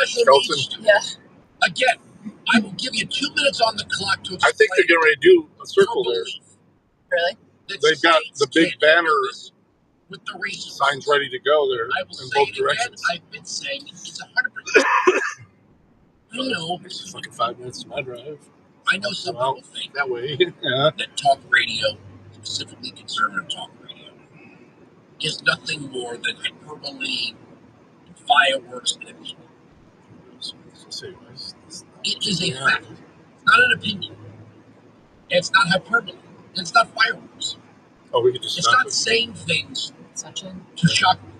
special needs students. Again, I will give you 2 minutes on the clock to explain. I think they're getting ready to do a circle there. Really? They've got the big banner with the resources. Signs ready to go there I will in say both it directions. again, I've been saying it's 100%. I know. It's fucking 5 minutes to my drive. I know some people think that way. that talk radio, specifically conservative talk radio, is nothing more than hyperbole, fireworks, and opinion. It is a fact. It's not an opinion. It's not hyperbole. It's not fireworks. Oh, we could just It's not saying things to shock me.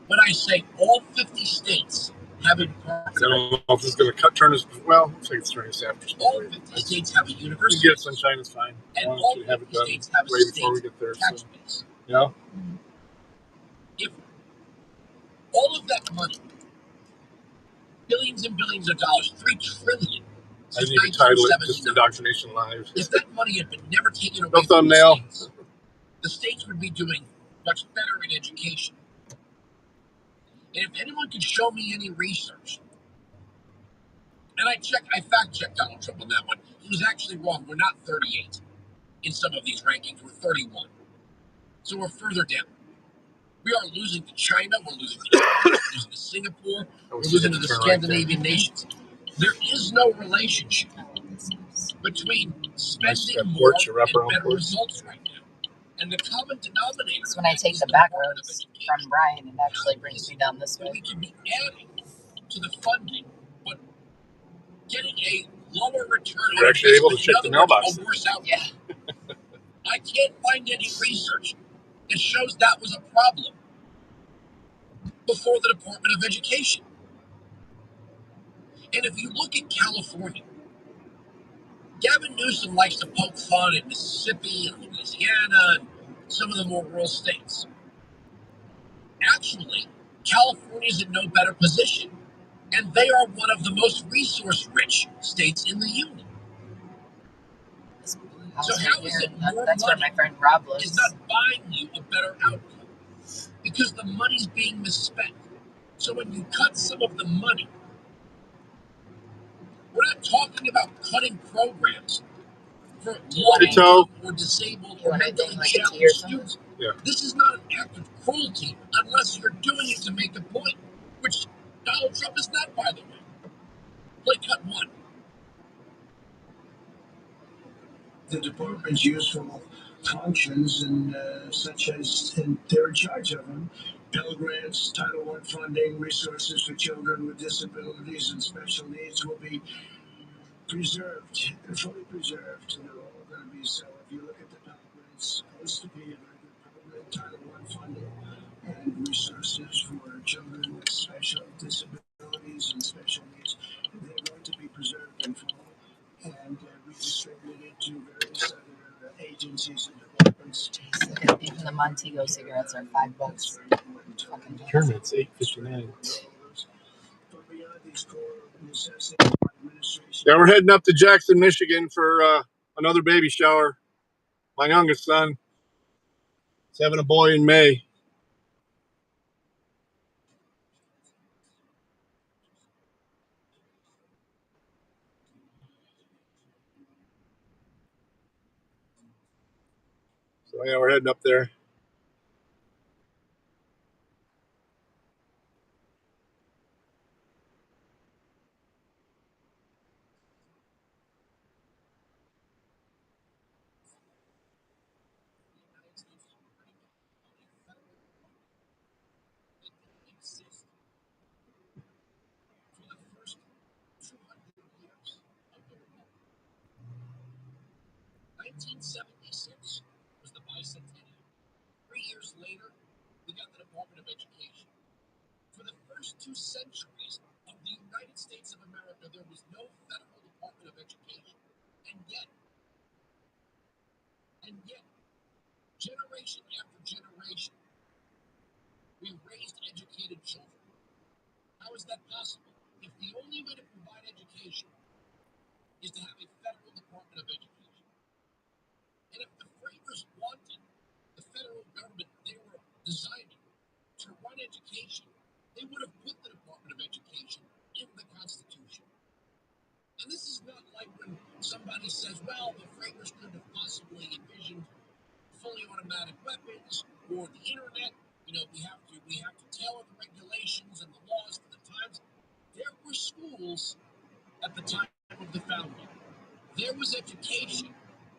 When I say all 50 states have a I don't know if this is going to turn us. Well, looks like it's turning us after. All 50 states have a university. We get sunshine, it's fine. And all 50 states have a way before we get there. Tax base. Yeah. If all of that money, billions and billions of dollars, $3 trillion. I didn't even title it just inDOCtriNATIONlive. If that money had been never taken away no thumbnail. The states would be doing much better in education. And if anyone could show me any research, and I fact-checked Donald Trump on that one. He was actually wrong. We're not 38 in some of these rankings. We're 31. So we're further down. We are losing to China. We're losing to India. We're losing to Singapore. We're losing to the Scandinavian nations. There is no relationship between spending more and better results right now. And the common denominator. So when I take the back roads from Bryan, it actually brings me down this way. We can be adding to the funding, but getting a lower return. You're actually able to check the mailbox. Yeah. I can't find any research that shows that was a problem before the Department of Education. And if you look at California, Gavin Newsom likes to poke fun at Mississippi and Louisiana and some of the more rural states. Actually, California is in no better position, and they are one of the most resource-rich states in the union. So how is it more that's money where my friend Rob lives. is not buying you a better outcome? Because the money's being misspent. So when you cut some of the money, we're not talking about cutting programs for low-income or disabled or mentally challenged students. Yeah. This is not an act of cruelty unless you're doing it to make a point, which Donald Trump is not, by the way. Play cut 1. The department's useful functions, and such as they're in charge of them. Pell Grants, Title I funding, resources for children with disabilities and special needs will be preserved, fully preserved. They're all going to be so. If you look at the Pell Grants, supposed to be a very good Title I funding and resources for children with special disabilities and special needs. They're going to be preserved in full and redistributed to various other agencies and departments. Even the Montego cigarettes are $5. It's $8.59. Yeah, we're heading up to Jackson, Michigan for another baby shower. My youngest son is having a boy in May. So yeah, we're heading up there. For the first 200 years of the Republic. 1976 was the bicentennial. 3 years later, we got the Department of Education. For the first 2 centuries of the United States of America, there was no federal Department of Education. And yet, generation after generation, we raised educated children. How is that possible? If the only way to provide education is to have a federal Department of Education, and if the framers wanted the federal government they were designing to run education, they would have put the Department of Education in schools at the time of the founding. There was education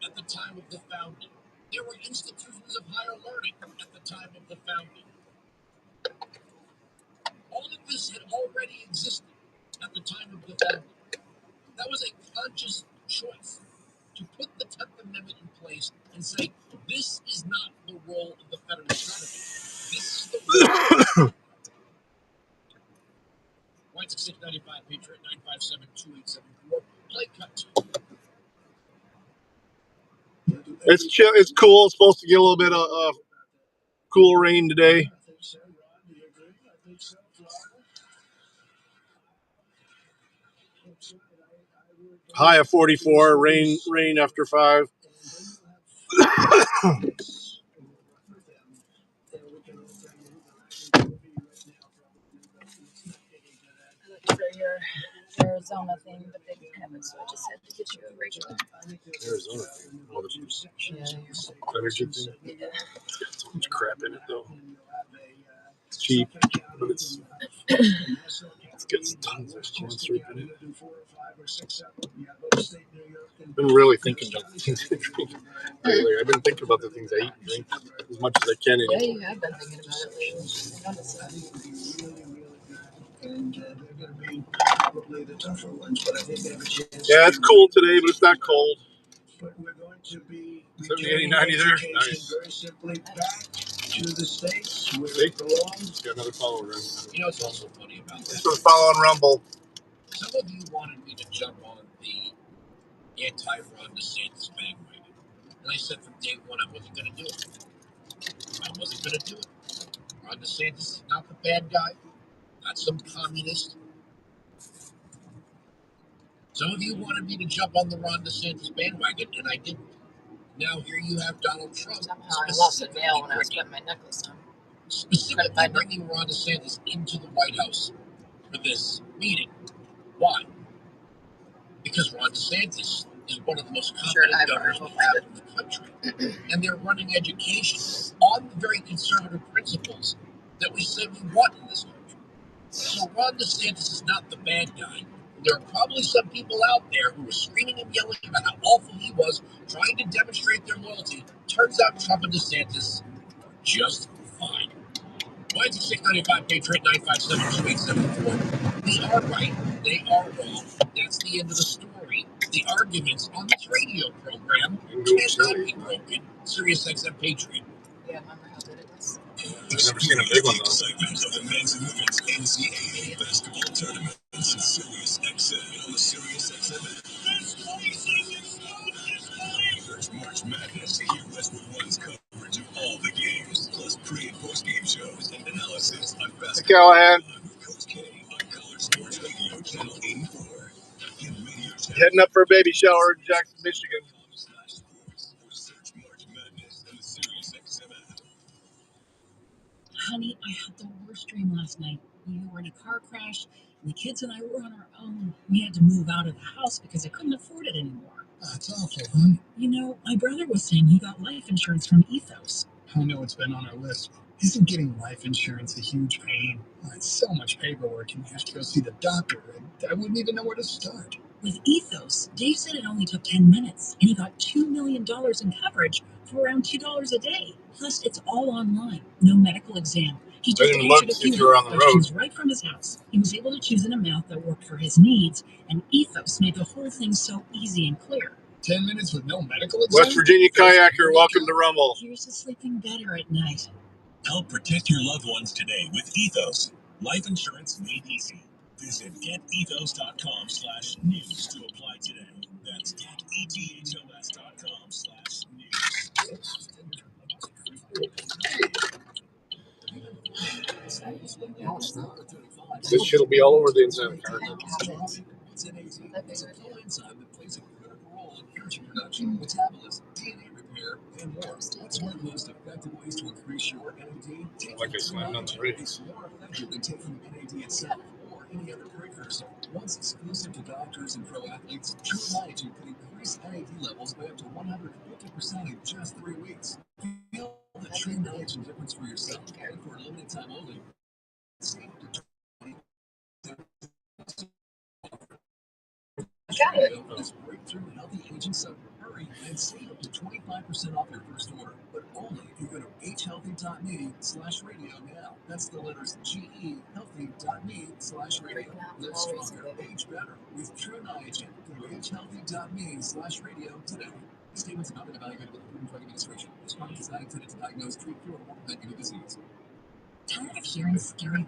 at the time of the founding. There were institutions of higher learning at the time of the founding. All of this had already existed at the time of the founding. That was a conscious choice to put the 10th Amendment in place and say, this is not the role of the federal government. This is the role. White's 695, Patriot 957-2874. Play cut 2. It's chill. It's cool. It's supposed to get a little bit of cool rain today. High of 44. Rain after 5. For your Arizona thing, but they didn't have it, so I just had to get you a regular. Arizona thing. Well, the energy thing. Yeah. It's got so much crap in it, though. It's cheap, but it's got tons of corn syrup in it. Been really thinking about the things I drink lately. I've been thinking about the things I eat and drink as much as I can anymore. Yeah, you have been thinking about it lately. I noticed that. And they're going to be probably the tougher ones, but I think they have a chance. Yeah, it's cool today, but it's not cold. But we're going to be 70, 80, 90 there. Nice. very simply back to the States where See? it belongs. Got another follower. You know what's also funny about This this? was follow on Rumble. Some of you wanted me to jump on the anti-Ron DeSantis bandwagon. And I said from day one I wasn't going to do it. I wasn't going to do it. Ron DeSantis is not the bad guy, not some communist. Some of you wanted me to jump on the Ron DeSantis bandwagon, and I didn't. Now here you have Donald Trump. Somehow I lost a nail when I was putting my necklace on. Specifically bringing Ron DeSantis into the White House for this meeting. Why? Because Ron DeSantis is one of the most confident governors we have in the country. And they're running education on the very conservative principles that we say we want in this country. So Ron DeSantis is not the bad guy. There are probably some people out there who are screaming and yelling about how awful he was, trying to demonstrate their loyalty. Turns out Trump and DeSantis are just fine. White's 695, Patriot 957-2874. We are right. They are wrong. That's the end of the story. The arguments on this radio program cannot be broken. SiriusXM Patriot. Yeah, remember how good it was? I've never seen a big one, though. Segment of the men's and women's NCAA basketball tournament on SiriusXM on the SiriusXM app. There's March Madness. Hear Westwood One's coverage of all the games, plus pre- and post-game shows and analysis on basketball. Callahan. With Coach K on College Sports Radio Channel 84. And Radio Channel Heading up for a baby shower in Jackson, Michigan. /sports or search March Madness on the SiriusXM app. Honey, I had the worst dream last night. We were in a car crash, and the kids and I were on our own. We had to move out of the house because I couldn't afford it anymore. That's awful, hon. You know, my brother was saying he got life insurance from Ethos. I know it's been on our list. Isn't getting life insurance a huge pain? It's so much paperwork, and you have to go see the doctor, and I wouldn't even know where to start. With Ethos, Dave said it only took 10 minutes, and he got $2 million in coverage for around $2 a day. Plus, it's all online. No medical exam. He just answered a few questions right from his house. He was able to choose an amount that worked for his needs, and Ethos made the whole thing so easy and clear. 10 minutes with no medical exam? West Virginia kayaker, welcome to Rumble. Here's to sleeping better at night. Help protect your loved ones today with Ethos. Life insurance made easy. Visit getethos.com/news to apply today. That's getethos.com/news. This shit'll be all over the inside. Production, metabolism, DNA repair, and more. What's one of the most effective ways to increase your NAD? Like I slammed on the brakes. More effective than taking NAD itself or any other precursor. Once exclusive to doctors and pro athletes, True Nitrogen can increase NAD levels by up to 150% in just 3 weeks. Feel the True Nitrogen difference for yourself, and for a limited time only. Save up to 20% got it. Is breakthrough healthy aging supplement. Hurry and save up to 25% off your first order, but only if you go to healthy.me/radio now. That's the letters GE healthy.me/radio. Live stronger, age better with True Niagen. Go to healthy.me/radio today. These statements have not been evaluated with the Food and Drug Administration. This product is not intended to diagnose, treat, cure, or prevent any disease. Tired of hearing scary.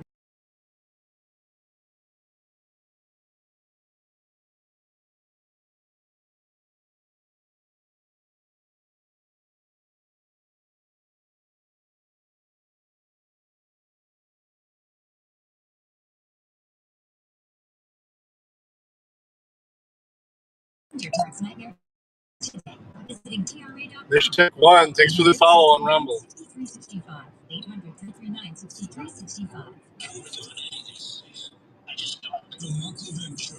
Your tax nightmare today by visiting TRA.com. Mission Tech 1, thanks for the follow on Rumble. 6365 800-339-6365. The Mark Levin Show.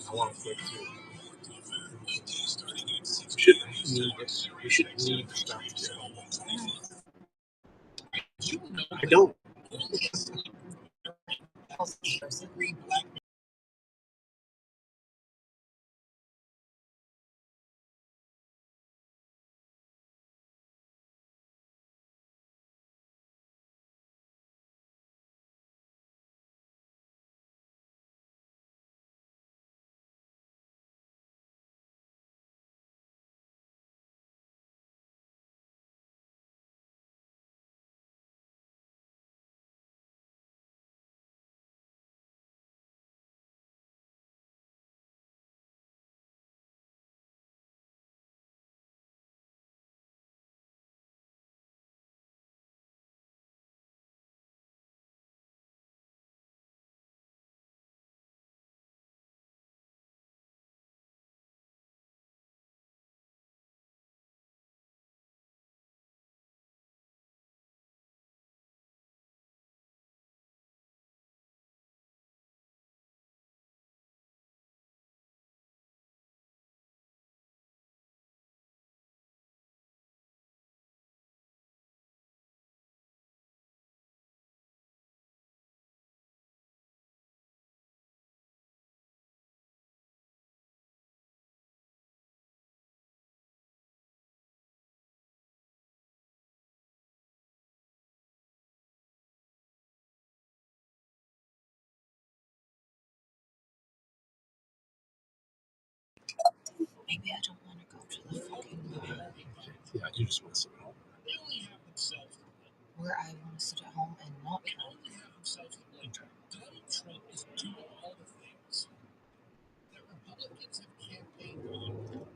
I want to click too. You should need stuff too. I don't. Maybe I don't want to go to the fucking movie. Yeah, you just want to sit at home. Where I want to sit at home and not work. Donald Trump is doing all the things that Republicans have campaigned on.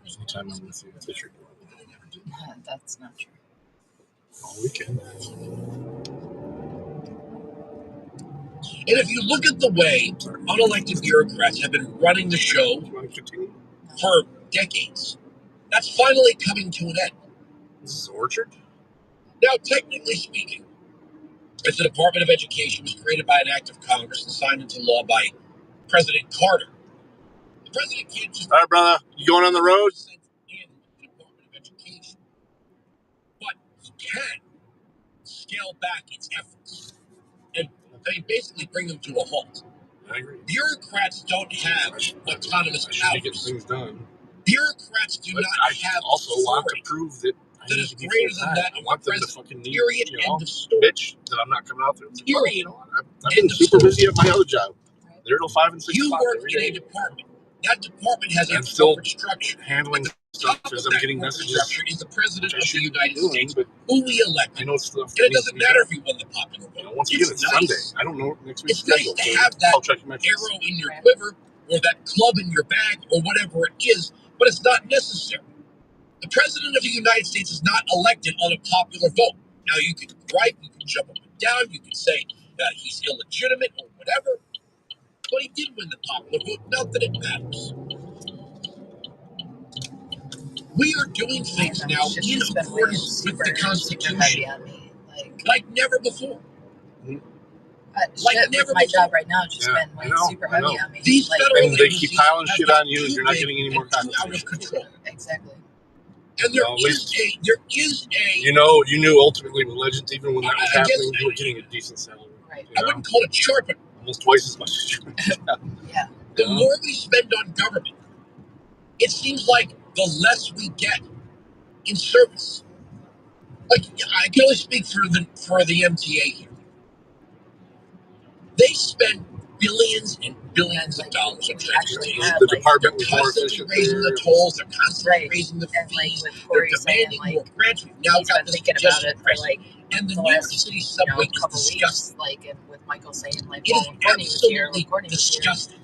Anytime I'm with you, it's a tricky one. That's not true. All weekend. And if you look at the way unelected bureaucrats have been running the show You want to continue? for decades, that's finally coming to an end. This is Orchard? Now, technically speaking, as the Department of Education was created by an act of Congress and signed into law by President Carter, the president can't just All right, brother. You going on the road? send in the Department of Education, but he can scale back its efforts and basically bring them to a halt. I agree. Bureaucrats don't have autonomous I should be getting powers. things done. Bureaucrats do But not I have also want to authority prove that I that need is to be greater than full-time. that I of want the them to president. fucking need, Period. you know, End of story. bitch that I'm not coming out there. It's like, well, Period. you know what? I've been super busy at my other job. There till 5 and 6 You o'clock work every in a day. department. That department has a I'm still corporate structure. handling stuff Top as of I'm that getting corporate messages, structure is the president which I of the shouldn't be United doing, States, but who we I elected. know stuff And it needs to doesn't be matter done. if you won the popular vote. You know, once again, it's nice. Sunday. I don't know next week's It's nice schedule, to so have that I'll check my fees. arrow in your quiver or that club in your bag or whatever it is, but it's not necessary. The president of the United States is not elected on a popular vote. Now, you can gripe, you can jump up and down, you can say that he's illegitimate or whatever, but he did win the popular vote. Not that it matters. We are doing things now in accordance with the Constitution on me. like never before. Mhm. Shit, with my job right now, it's just been I know, super I know. heavy on me. These Like, federal And they agencies keep piling have shit got on you, and too you're not big getting any more and too out of compensation. control. exactly. And there is a You know, you knew ultimately with Legends, even when that was happening, you were getting a decent salary. Right. I wouldn't call it sharp, but Almost twice as much as you Yeah. the more we spend on government, it seems like the less we get in service. Like, I can only speak for the MTA here. They spend billions and billions of dollars on transportation. have, The like, department They're was more constantly efficient raising there. the tolls. They're constantly Right. raising the And like fees. with They're Corey saying, demanding like, more grants. We've now he's got been this thinking about congestion it for pricing. like And the the New York last, City subway is couple disgusting. weeks. Like, and with Michael saying, like, It well, is when Courtney was here, absolutely disgusting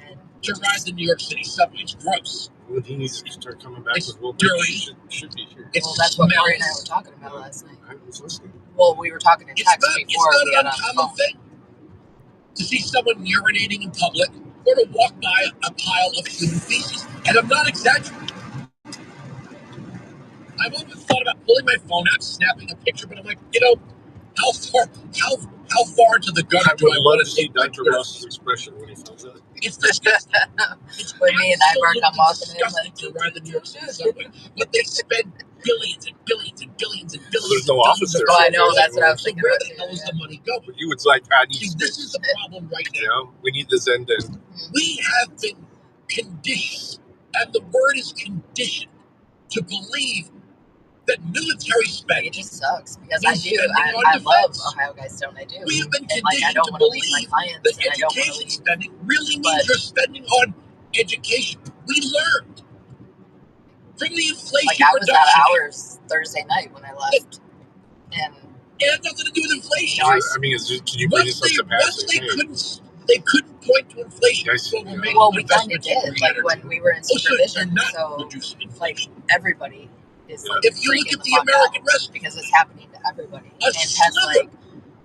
and to ride the New York City subway. It's gross. Well, he needs to start coming back It's with what dirty. should be here. It well, that's what Corey and I smells. were talking about last night. I was listening. Well, we were talking in It's text not before we got an on the uncommon phone. thing to see someone urinating in public or to walk by a pile of human feces. And I'm not exaggerating. I've often thought about pulling my phone out, snapping a picture, but I'm like, how far into the gutter do I want to see take my Dr. Twitter Ross's feed? expression when he finds out? It's disgusting. It's When me and Ivar come walking in, disgusting like, to ride the New York City subway. But they spend billions and billions and billions and billions. There's no office there. Oh, I know, that's what I was So thinking where about the too. hell is the money going? But you would like, I need See, space. this is the problem right now. You know, we need the Zen Den. We have been conditioned, and the word is conditioned, to believe that military spending. It just sucks because Is I spending on love defense. Ohio Guys Don't. I do. We have been And like, I conditioned don't to want to leave my believe clients, that and I don't want to education leave. spending really means But you're spending on education. We learned from the Inflation like, I was Reduction out of Act. hours Thursday night when I left, and It had nothing to do with inflation. You know, I mean, can you bring Once this up to pass? they couldn't point to inflation. Yes, Well, we're making well, we kind of investments in did. green Like energy. when we were in Oh, so you're supervision, not so reducing like inflation. everybody is Yeah. like If you look freaking at the fuck American out rest, because it's happening to everybody. a And Pat's sliver. like,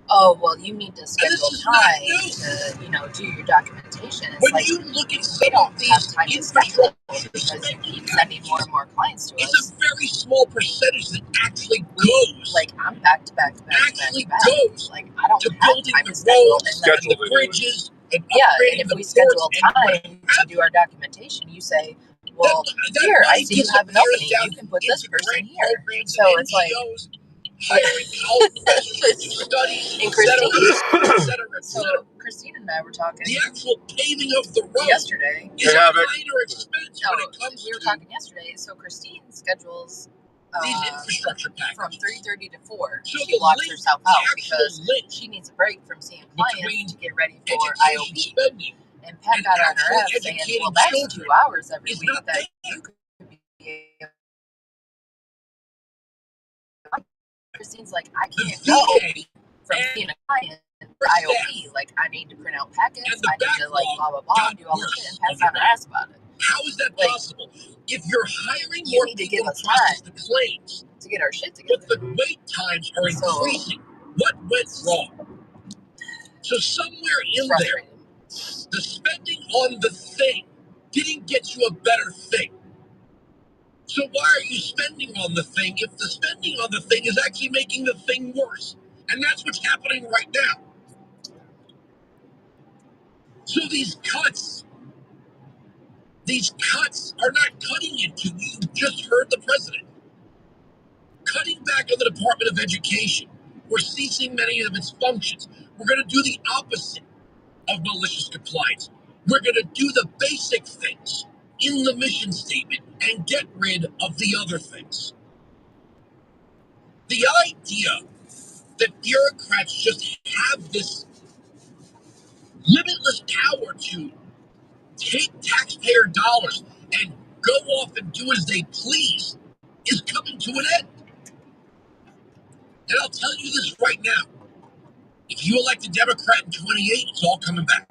oh well, you need to schedule is not time new. to do your documentation. It's When like you look at we some don't of have these time to schedule infrastructure because you spending keep sending more and more clients to it's us. a very small percentage that actually goes. Like I'm back to back to back Actually to back. goes Like I don't to have building time the to schedule roads, and then and the bridges, and yeah, upgrading and if the we ports schedule and time to do our documentation, you say, well, here, I see you have an opening. You can put this person here. So it's like, hiring college professors to study, and etc. So Christine and I were talking The actual paving of the road yesterday. is a minor expense when it comes We were to talking yesterday. So Christine schedules these infrastructure packages. from 3:30 to 4. So She the blocks link, herself the out actual because link she needs a break from seeing clients between to get ready for education IOP. spending And Pat and got on her actually ass saying, educating well, that's children 2 hours every is week not that there. you could be Christine's like, I The can't go VA from and seeing a client to staff IOP. Like, I need to print out packets. and the I need to, like, blah, blah, blah, got do all this shit. worse And Pat's on on her your ass about it. How is that Like, possible? If you're hiring you more need to people give us to process time the claims, to get our shit together. but the wait times are increasing, what went wrong? So somewhere in there, the spending on the thing didn't get you a better thing. So why are you spending on the thing if the spending on the thing is actually making the thing worse? And that's what's happening right now. So these cuts are not cutting into, you just heard the president, cutting back on the Department of Education. We're ceasing many of its functions. We're going to do the opposite of malicious compliance. We're going to do the basic things in the mission statement and get rid of the other things. The idea that bureaucrats just have this limitless power to take taxpayer dollars and go off and do as they please is coming to an end. And I'll tell you this right now. If you elect a Democrat in 28, it's all coming back.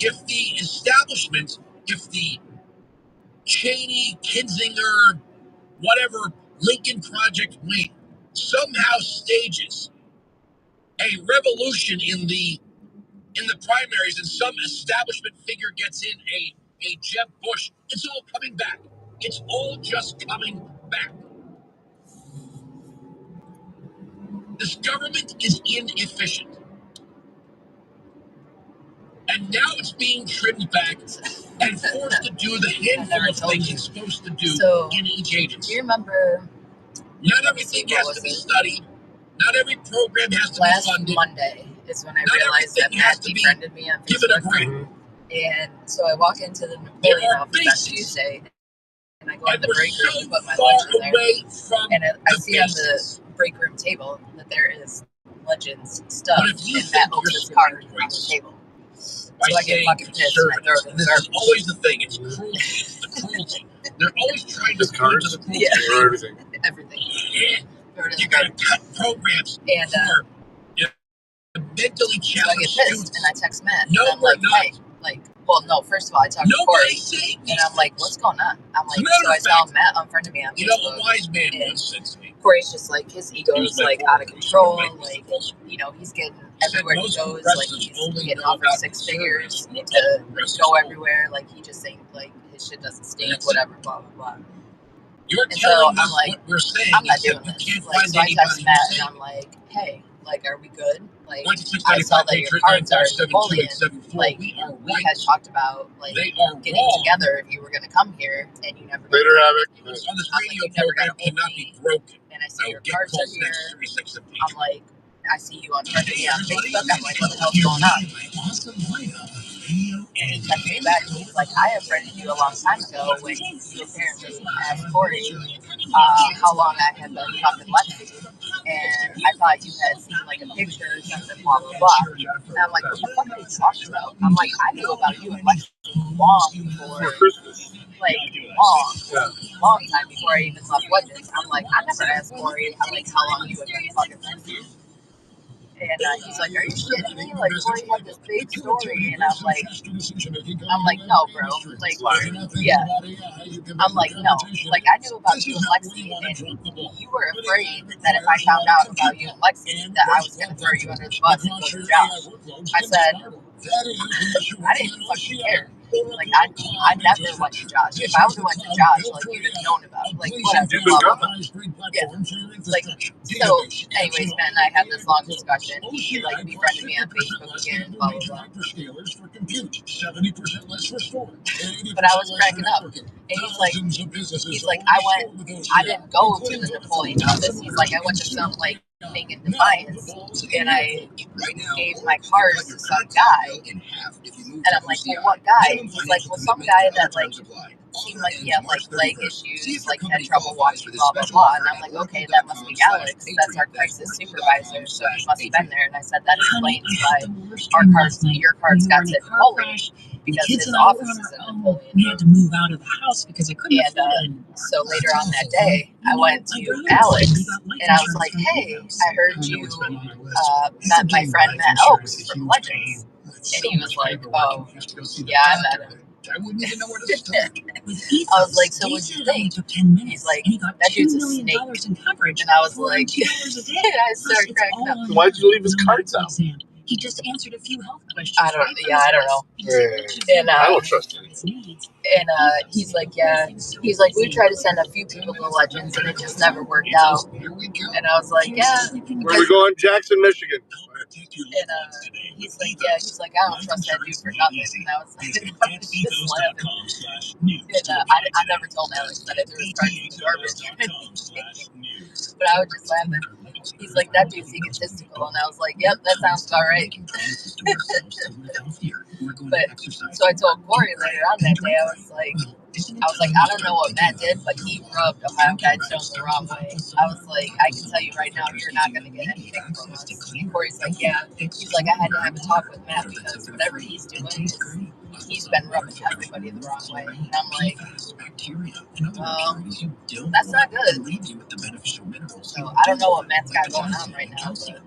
If the establishment, if the Cheney, Kinzinger, whatever Lincoln Project wing somehow stages a revolution in the primaries and some establishment figure gets in a Jeb Bush, it's all coming back. It's all just coming back. This government is inefficient. And now it's being trimmed back and forced to do the handful of things it's supposed to do in each agency. Do you remember? Not everything has to be studied. Not every program has to be funded. Last Monday is when I realized that Matt befriended me on Facebook. And so I walk into the Napoleon office on Tuesday, and I go in the break room to put my lunch in there. And I see on the break room table that there is Legends stuff in Matt Oak's card on the table. So I get fucking pissed and I throw it in the garbage. This is always the thing. It's cruelty. The cruelty. They're always trying to point to the cruelty. Yeah. Or everything. Everything. You gotta cut programs. And mentally so I get pissed and I text Matt. No, and I'm like, hey, well, no, first of all, I talked to Corey. And I'm like, what's going on? I'm like, so I tell Matt unfriended me on Facebook. You know, a wise man once said to me. Corey's just like, his ego is like out of control. Like, you know, he's getting everywhere he goes. Like, he's getting offered 6 figures to go everywhere. Like, he just think like his shit doesn't stink, whatever, blah, blah, blah. And so I'm like, I'm not doing this. Like, so I text Matt and I'm like, hey, like, are we good? Like, I saw that your cards are Napoleon. Like, we had talked about, like, getting together if you were going to come here, and you never got Later, Havoc. On this radio program cannot be broken. And I see your cards are here. I'm like, I see you on Friday on Facebook. I'm like, what the hell's going on? And he texted me back, and he's like, I have friended you a long time ago when you apparently asked Corey how long I had been fucking Lexi. And I thought you had seen like a picture or something, blah, blah, blah. And I'm like, what the fuck are you talking about? I'm like, I knew about you and Lexi long before, like, long time before I even left Legends. I'm like, I never asked Corey, how long you had been fucking Lexi. And he's like, are you shitting me? Like, Corey had this big story. And I'm like, no, bro. Like, yeah. I'm like, no. Like, I knew about you and Lexi, and you were afraid that if I found out about you and Lexi, that I was going to throw you under the bus and go to Josh. I said, I didn't fucking care. Like, I never went to Josh. If I would have went to Josh, like, you'd have known about it. Like, whatever, blah, blah, blah. Yeah. Like, so, anyways, Matt and I had this long discussion. He, like, befriended me on Facebook again, blah, blah, blah. But I was cracking up. And he's like, I didn't go to the Napoleon office. He's like, I went to some, like, thing in Defiance, and I gave my cards to some guy, and I'm like, well, what guy? He's like, well, some guy that, like, seemed like he had, like, leg issues, like, had trouble walking, blah, blah, blah. And I'm like, okay, that must be Alex. That's our crisis supervisor, so he must have been there. And I said, that explains why your cards got sent to Napoleon, because his office is in Napoleon. We had to move out of the house because I couldn't afford it. So later on that day, I went to Alex, and I was like, hey, I heard you met my friend Matt Oakes from Legends. And he was like, oh, yeah, I met him. I wouldn't even know where to start. I was like, so what'd you think? He's like, that dude's a snake. And I was like, I started cracking up. Why'd you leave his cards out? He just answered a few health questions. I don't know. And I don't trust him. And he's like, yeah. He's like, we tried to send a few people to Legends, and it just never worked out. And I was like, yeah. Where are we going? Jackson, Michigan. And he's like, yeah. He's like, I don't trust that dude for nothing. And I was like, I was just laughing. And I never told Alex that I threw his cards in the garbage. But I was just laughing. He's like, that dude's egotistical. And I was like, yep, that sounds about right. But so I told Corey later on that day, I was like, I don't know what Matt did, but he rubbed Ohio Guidestone the wrong way. I was like, I can tell you right now, you're not going to get anything from us. And Corey's like, yeah. He's like, I had to have a talk with Matt because whatever he's doing, he's been rubbing everybody the wrong way. And I'm like, well, that's not good. So I don't know what Matt's got going on right now, but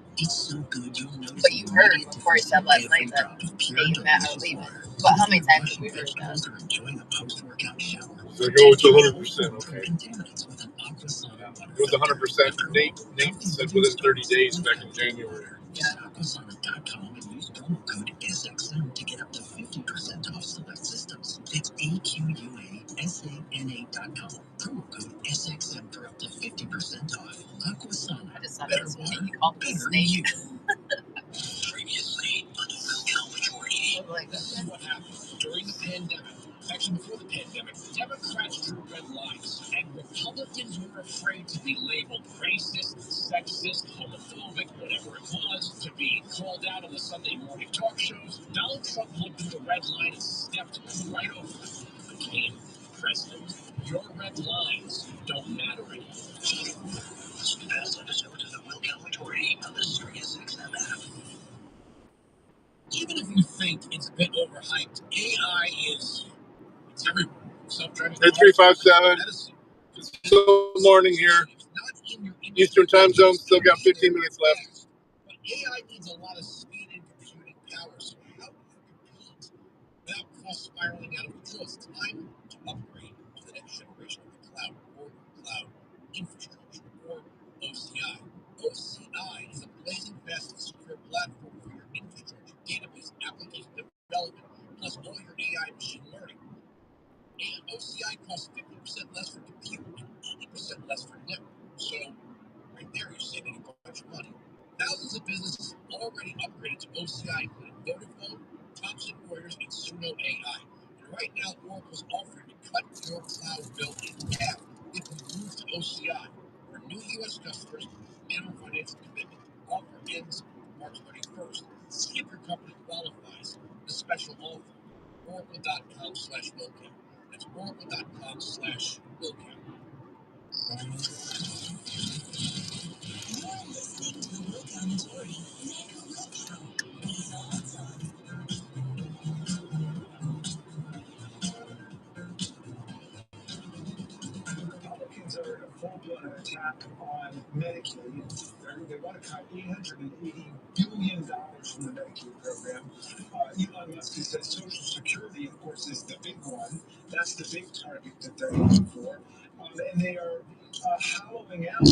you heard when Corey said last night that me and Matt are leaving. But how many times have we heard that? So go with 100%, okay. It was 100%. Nate said within 30 days back in January. Yeah. Aquasana.com and use promo code SXM to get up to 50% off select systems. It's AQUASANA.com. Promo code SXM for up to 50% off. Aquasana. I just thought it was funny. You called me snake. Previously, on the Will Majority. This is what happened during the pandemic. Actually, before the pandemic, Democrats drew red lines, and Republicans were afraid to be labeled racist, sexist, homophobic, whatever it was, to be called out on the Sunday morning talk shows. Donald Trump looked at the red line and stepped right over it. Became president. Your red lines don't matter anymore. Past episodes of the Will Majority on the Sirius XM app. Even if you think it's a bit overhyped, AI is everywhere. Self-driving cars, 8357. medicine. Still morning here. Not in your Eastern time zone, still got 15 minutes left. But AI needs a lot of speed and computing power, so how do you compete without costs spiraling out of control? It's time to upgrade to the next generation of the cloud or cloud infrastructure or OCI. OCI is a blazing fast and secure platform for your infrastructure, database, application development, plus all your AI machine learning. And OCI costs 50% less for compute and 80% less for network. So right there, you're saving a bunch of money. Thousands of businesses already upgraded to OCI, including Vodafone, Thomson Reuters, and Suno AI. And right now, Oracle's offering to cut your cloud bill in half if you move to OCI. For new U.S. customers, minimum financial commitment. Offer ends March 31st. See if your company qualifies. The special offer. Oracle.com/Willcount. That's Oracle.com/Willcount. You're listening to the Will Majority. Republicans are in a full-blown attack on Medicaid. They want to cut $880 billion from the Medicaid program. Elon Musk has said Social Security, of course, is the big one. That's the big target that they're looking for. And they are hollowing out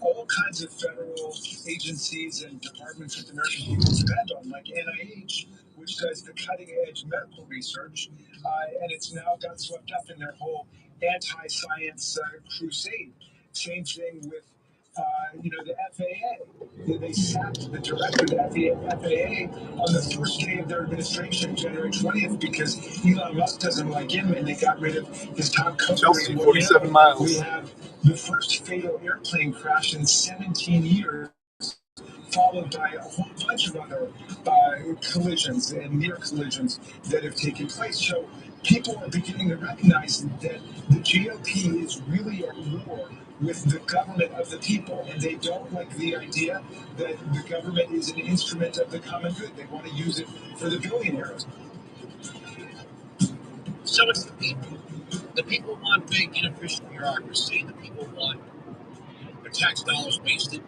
all kinds of federal agencies and departments that the American people depend on, like NIH, which does the cutting-edge medical research, and it's now got swept up in their whole anti-science crusade. Same thing with, the FAA. They sacked the director of the FAA on the first day of their administration, January 20th, because Elon Musk doesn't like him, and they got rid of his top co-pilot. Chelsea, 47 miles. We have the first fatal airplane crash in 17 years, followed by a whole bunch of other collisions and near collisions that have taken place. So people are beginning to recognize that the GOP is really at war with the government of the people, and they don't like the idea that the government is an instrument of the common good. They want to use it for the billionaires. So it's the people. The people want big, inefficient bureaucracy. The people want their tax dollars wasted.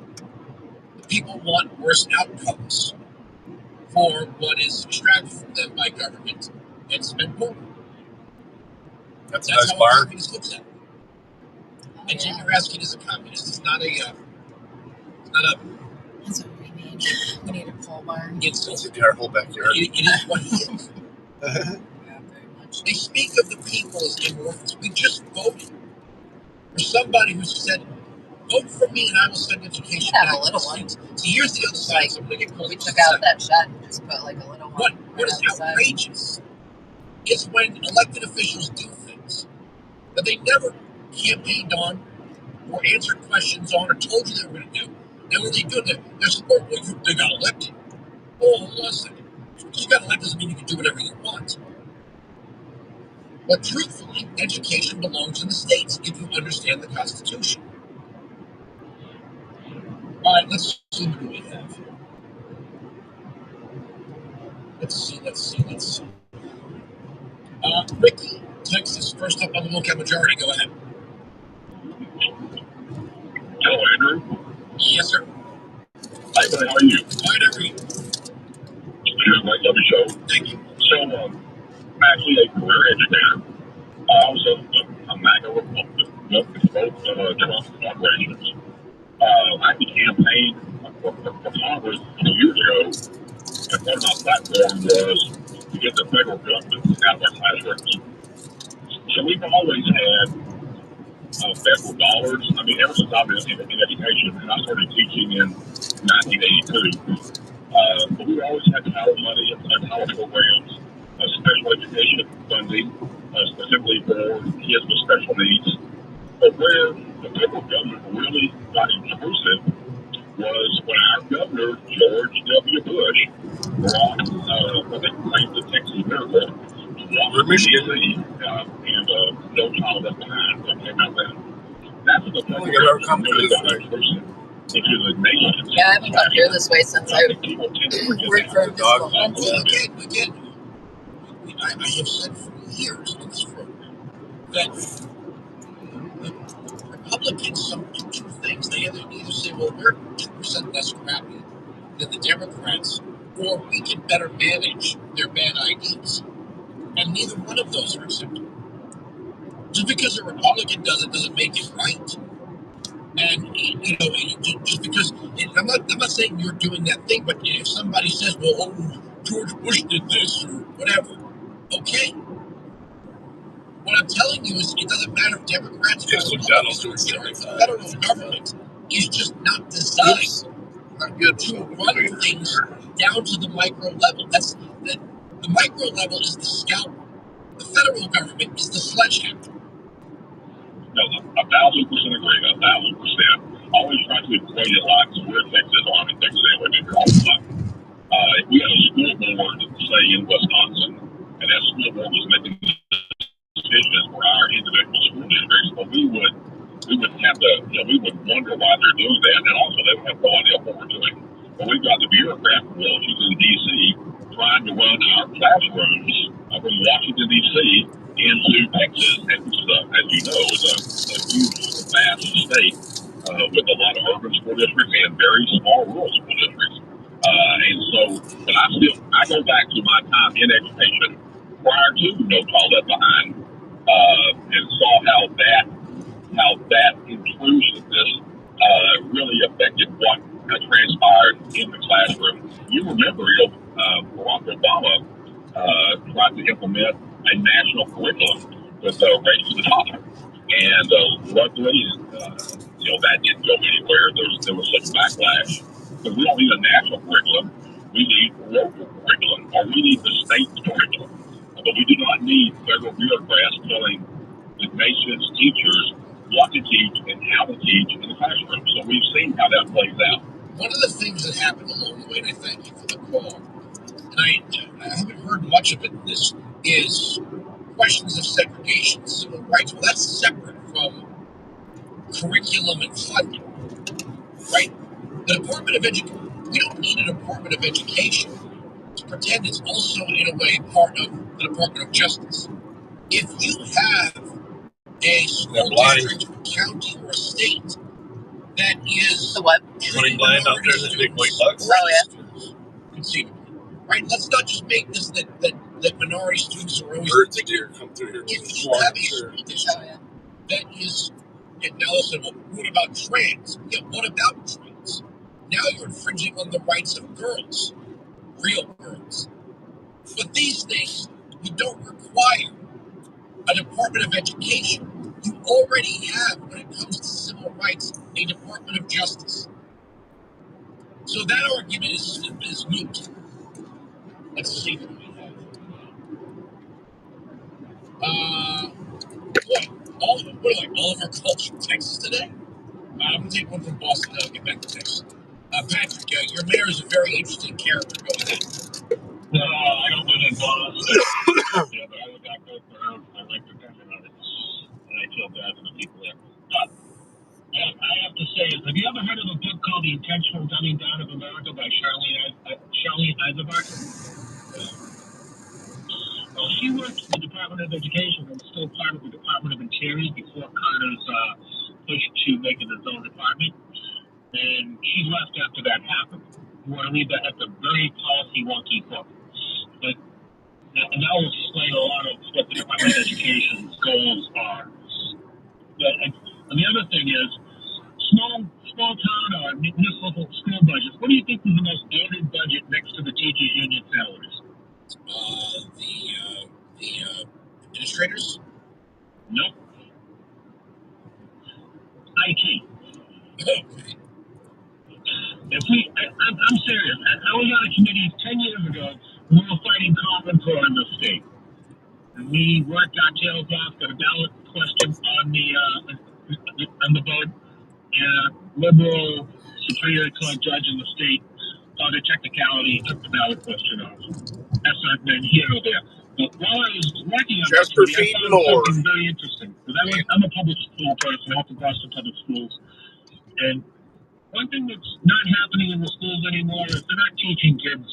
The people want worse outcomes for what is extracted from them by government and spent more. That's That's nice how a bar. communist looks at it. And Jimmy Raskin is a communist. It's not a. That's what we need. We need a pole barn. It's our whole backyard. It is what it is. Yeah, very much. They speak of the people as amorphous. We just voted for somebody who said, vote for me and I will send education Have back a to little the one. states. So here's the other side. So I'm going to get close We to took the out side. that shed and just put like a little one. What is outrageous is when elected officials do things that they never campaigned on or answered questions on or told you they were going to do. And when they do it, they're support. Well, they got elected. Oh, hold on a second. You got elected doesn't mean you can do whatever you want. But truthfully, education belongs in the states if you understand the Constitution. All right, let's see who we have. Let's see. Ricky, Texas, first up on the Lookout Majority. Go ahead. Hello, Andrew. Yes, sir. Hi, buddy. How are you? Fine, how are you? Good. Love your show. Thank you. So, I'm actually a career educator. Also, a MAGA Republican with both Trump's operations. I actually campaigned for Congress a few years ago, and part of my platform was to get the federal government out of our classrooms. So, we've always had federal dollars. I mean, ever since I've been in education, and I started teaching in 1982. But we always had power money and power programs, special education funding, specifically for kids with special needs. But where the federal government really got intrusive was when our governor, George W. Bush, brought what they claimed the Texas Miracle to Washington, D.C., and No Child Left Behind that came out then. That's what the federal government really got intrusive into the nation. Yeah, I haven't come here this way since I worked for a physical therapy. Again, I have said for years on this program that the Republicans do two things. They either say, well, we're 2% less crappy than the Democrats, or we can better manage their bad ideas. And neither one of those are acceptable. Just because a Republican does it doesn't make it right. And just because I'm not saying you're doing that thing, but if somebody says, "Well, George Bush did this" or whatever, okay. What I'm telling you is, it doesn't matter if Democrats or Republicans do it. The federal government is just not designed to run things down to the micro level. The micro level is the scalpel. The federal government is the sledgehammer. No, 1,000% agree. 1,000%. Always try to equate it like we're in Texas. Well, I'm in Texas anyway, maybe all the time. If we had a school board, say in Wisconsin, and that school board was making decisions for our individual school districts, but we would have to, we would wonder why they're doing that, and also they would have no idea what we're doing. But we've got the bureaucrat from Washington, D.C., trying to run our classrooms from Washington, D.C. into Texas, and which is, as you know, is a huge, vast state with a lot of urban school districts and very small rural school districts. And so, but I go back to my time in education prior to No Child Left Behind, and saw how that intrusiveness really affected what transpired in the classroom. You remember, Barack Obama tried to implement a national curriculum with race to the top, and luckily, that didn't go anywhere. There was such backlash. Because we don't need a national curriculum. We need local curriculum, or we need the state's curriculum. But we do not need federal bureaucrats telling the nation's teachers what to teach and how to teach in the classroom. So we've seen how that plays out. One of the things that happened along the way, and I thank you for the call, and I haven't heard much of it in this, is questions of segregation, civil rights. Well, that's separate from curriculum and funding, right? The Department of Education, we don't need a Department of Education to pretend it's also, in a way, part of the Department of Justice. If you have a school district, county, or a state that is running blind out there in the big white box. Oh, yeah. Conceivably, right? Let's not just make this that minority students are always Birds of deer come through here. If you have a school district that is, and now listen, well, what about trans? Yeah, what about trans? Now you're infringing on the rights of girls, real girls. But these things, you don't require a Department of Education. You already have, when it comes to civil rights, a Department of Justice. So that argument is moot. Let's see what we have. All of our calls from Texas today? I'm going to take one from Boston, then I'll get back to Texas. Patrick, your mayor is a very interesting character. Go ahead. No, I don't live in Boston. Yeah, but I look out there for her. I like the country of it. And I feel bad for the people there. But I have to say, have you ever heard of a book called The Intentional Dumbing Down of America by Charlene Eisenberg? Well, she worked for the Department of Education and still part of the Department of Interior before Carter's push to make it his own department. And she left after that happened. You want to read that at the very policy wonky book. But and that will explain a lot of what the Department of Education's goals are. And the other thing is, small town or municipal school budgets. What do you think is the most aided budget next to the teachers' union salaries? The administrators? Nope. IT. Okay. If we we worked our tails off, got a ballot question on the vote, and a liberal Superior Court judge in the state found a technicality, took the ballot question off. That's not been here or there. But while I was working on Just this, for I feeding found more. something very interesting. Because I'm a public school person, I have to Boston Public Schools. And one thing that's not happening in the schools anymore is they're not teaching kids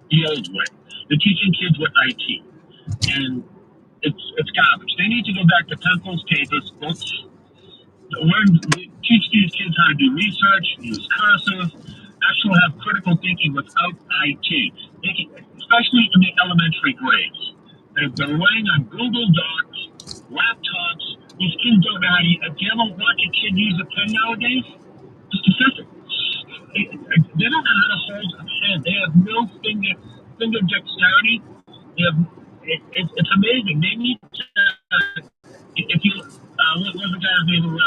the old way. They're teaching kids with IT. And it's garbage. They need to go back to pencils, papers, books, teach these kids how to do research, use cursive, actually have critical thinking without IT, especially in the elementary grades. They're relying on Google Docs, laptops. These kids don't know how to. Do you ever watch a kid use a pen nowadays? Just a second. They don't know how to hold a pen. They have no finger dexterity. It's amazing. They need to. If you what was the guy's name who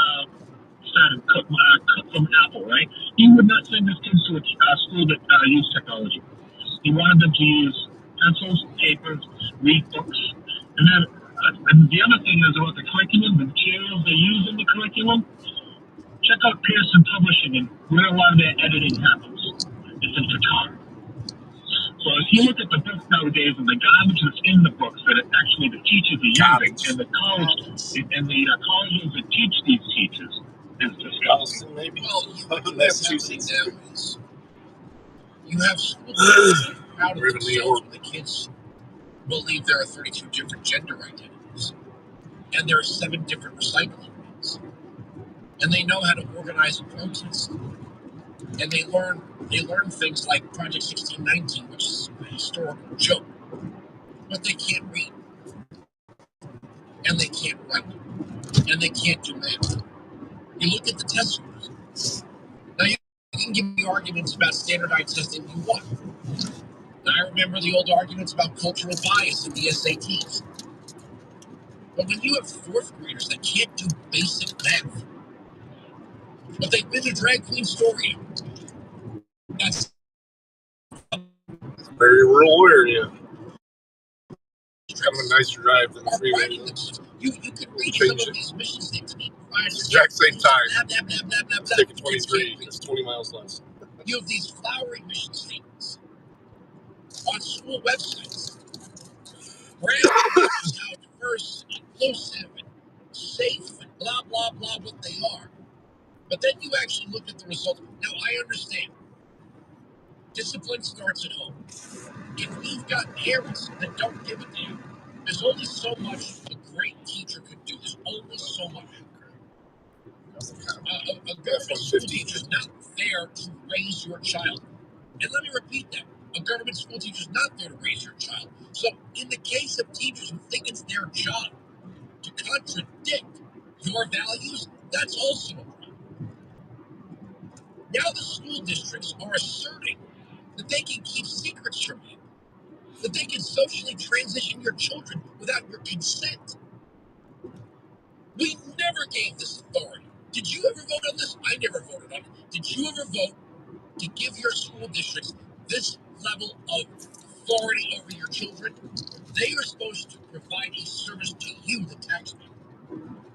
started Cook from Apple, right? He would not send his kids to a school that used technology. He wanted them to use pencils, papers, read books, and then and the other thing is about the curriculum, the materials they use in the curriculum. Check out Pearson Publishing and where a lot of their editing happens. It's in photography. So if you look at the books nowadays and the garbage that's in the books that actually the teachers are using, and the colleges that teach these teachers is disgusting. Maybe. Well, Massachusetts. You have schools that are proud of themselves when the kids believe there are 32 different gender identities, and there are 7 different recycling bins, and they know how to organize a protest, and they learn things like Project 1619, which is a historical joke, but they can't read, and they can't write, and they can't do math. You look at the test scores. Now you can give me arguments about standardized testing you want. I remember the old arguments about cultural bias in the SATs. But when you have 4th graders that can't do basic math, but they've been to drag queen story, that's very rural area. Kind of a nicer drive than the freeway. You can read some of these mission statements. Exact same time. Blah, blah, blah, blah, blah, Take a 23. It's 20 miles less. You have these flowery mission statements on school websites. Brand is how diverse and inclusive and safe and blah, blah, blah what they are. But then you actually look at the results. Now, I understand. Discipline starts at home. If you've got parents that don't give a damn, there's only so much a great teacher could do. There's only so much. A government school teacher is not there to raise your child. And let me repeat that. A government school teacher is not there to raise your child. So in the case of teachers who think it's their job to contradict your values, that's also a problem. Now the school districts are asserting that they can keep secrets from you, that they can socially transition your children without your consent. We never gave this authority. Did you ever vote on this? I never voted on it. Did you ever vote to give your school districts this level of authority over your children? They are supposed to provide a service to you, the taxpayer.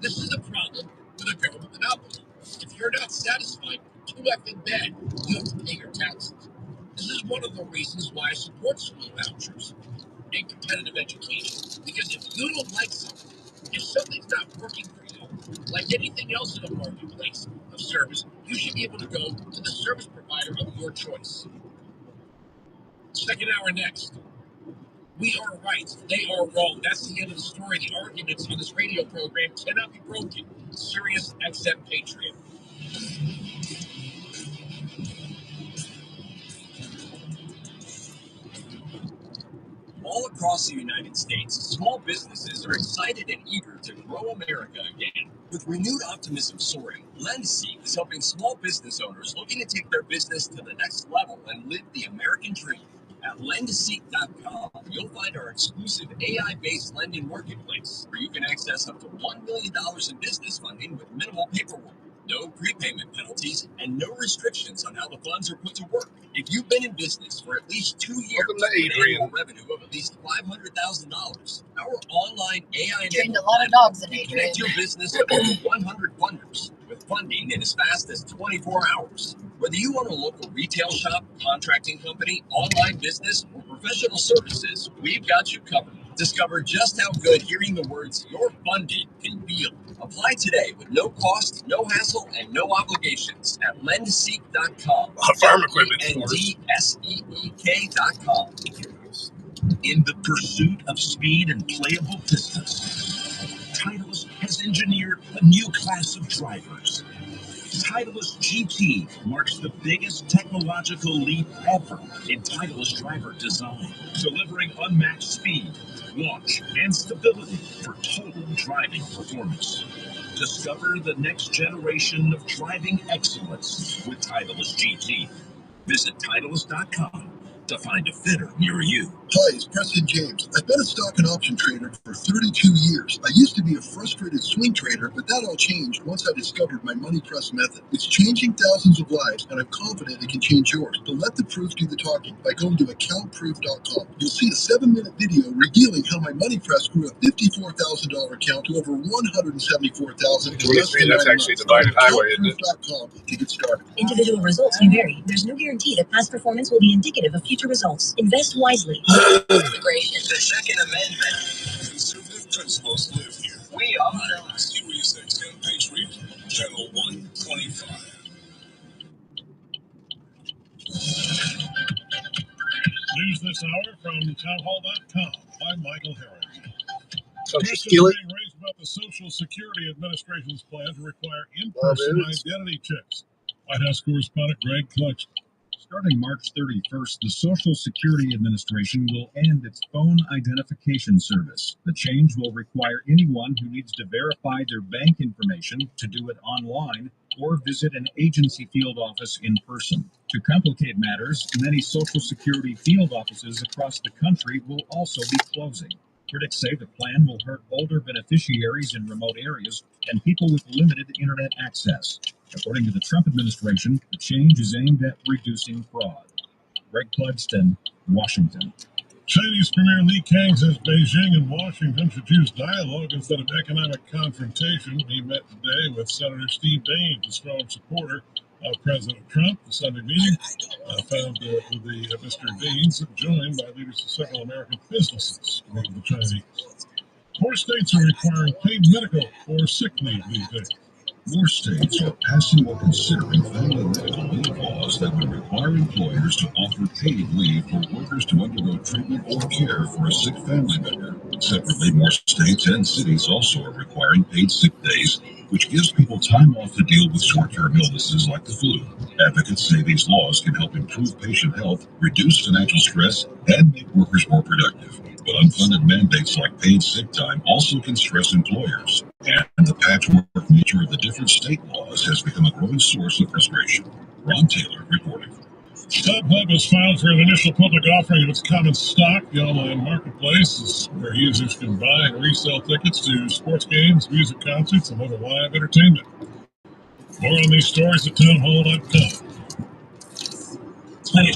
This is a problem with a government monopoly. If you're not satisfied, too effing bad, you have to pay your taxes. This is one of the reasons why I support school vouchers and competitive education. Because if you don't like something, if something's not working for you, like anything else in a marketplace of service, you should be able to go to the service provider of your choice. Second hour next. We are right. They are wrong. That's the end of the story. The arguments on this radio program cannot be broken. Sirius XM Patriot. All across the United States, small businesses are excited and eager to grow America again. With renewed optimism soaring, LendSeek is helping small business owners looking to take their business to the next level and live the American dream. At LendSeek.com, you'll find our exclusive AI-based lending marketplace, where you can access up to $1 million in business funding with minimal paperwork, no prepayment penalties, and no restrictions on how the funds are put to work. work. If you've been in business for at least 2 years with annual revenue of at least $500,000, our online Trained AI-enabled a lot of dogs in can Adrian. connect your business to over 100 funders with funding in as fast as 24 hours. Whether you own a local retail shop, contracting company, online business, or professional services, we've got you covered. Discover just how good hearing the words "your funding" can feel. Apply today with no cost, no hassle, and no obligations at lendseek.com. Farm equipment stores. LendSeek.com. In the pursuit of speed and playable business, Titleist has engineered a new class of drivers. Titleist GT marks the biggest technological leap ever in Titleist driver design, delivering unmatched speed, launch, and stability for total driving performance. Discover the next generation of driving excellence with Titleist GT. Visit Titleist.com to find a fitter near you. Hi, it's Preston James. I've been a stock and option trader for 32 years. I used to be a frustrated swing trader, but that all changed once I discovered my money press method. It's changing thousands of lives, and I'm confident it can change yours. But let the proof do the talking by going to accountproof.com. You'll see a 7-minute video revealing how my money press grew a $54,000 account to over $174,000 in less than 9 that's actually months. divided highway, isn't it? Accountproof.com to get started. Individual results may vary. There's no guarantee that past performance will be indicative of future results. Invest wisely. Immigration. The Second Amendment. Conservative principles live here. We are Sirius XM Patriot, Channel 125. News this hour from townhall.com by Michael Harris. Questions Being raised about the Social Security Administration's plan to require in-person identity checks. White House correspondent Greg Clutch. Starting March 31st, the Social Security Administration will end its phone identification service. The change will require anyone who needs to verify their bank information to do it online or visit an agency field office in person. To complicate matters, many Social Security field offices across the country will also be closing. Critics say the plan will hurt older beneficiaries in remote areas and people with limited internet access. According to the Trump administration, the change is aimed at reducing fraud. Greg Clugston, Washington. Chinese Premier Li Qiang says Beijing and Washington should choose dialogue instead of economic confrontation. He met today with Senator Steve Daines, a strong supporter of President Trump. The Sunday meeting found Mr. Daines joined by leaders of several American businesses, according to the Chinese. More states are requiring paid medical or sick leave these days. More states are passing or considering family medical leave laws that would require employers to offer paid leave for workers to undergo treatment or care for a sick family member. Separately, more states and cities also are requiring paid sick days, which gives people time off to deal with short-term illnesses like the flu. Advocates say these laws can help improve patient health, reduce financial stress, and make workers more productive. But unfunded mandates like paid sick time also can stress employers. And the patchwork nature of the different state laws has become a growing source of frustration. Ron Taylor reporting. StubHub has filed for an initial public offering of its common stock. The online marketplace is where users can buy and resell tickets to sports games, music concerts, and other live entertainment. More on these stories at townhall.com. Hi,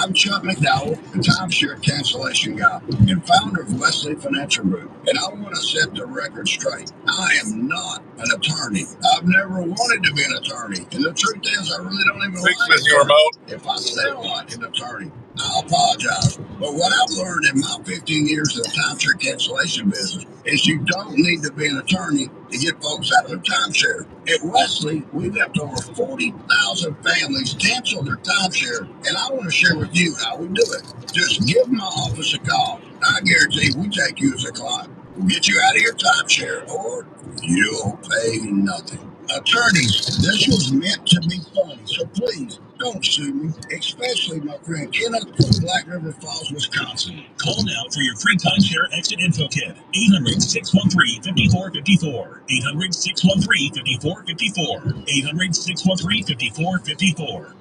I'm Chuck McDowell, the timeshare cancellation guy and founder of Wesley Financial Group. And I want to set the record straight. I am not an attorney. I've never wanted to be an attorney. And the truth is, I really don't even like it. If I sound like an attorney, I apologize. But what I've learned in my 15 years of the timeshare cancellation business is you don't need to be an attorney to get folks out of their timeshare. At Wesley, we've helped over 40,000 families cancel their timeshare, and I want to share with you how we do it. Just give my office a call. I guarantee we take you as a client. We'll get you out of your timeshare, or you'll pay nothing. Attorneys, this was meant to be funny, so please don't sue me, especially my friend Kenneth from Black River Falls, Wisconsin. Call now for your free timeshare exit info kit. 800-613-5454. 800-613-5454. 800-613-5454.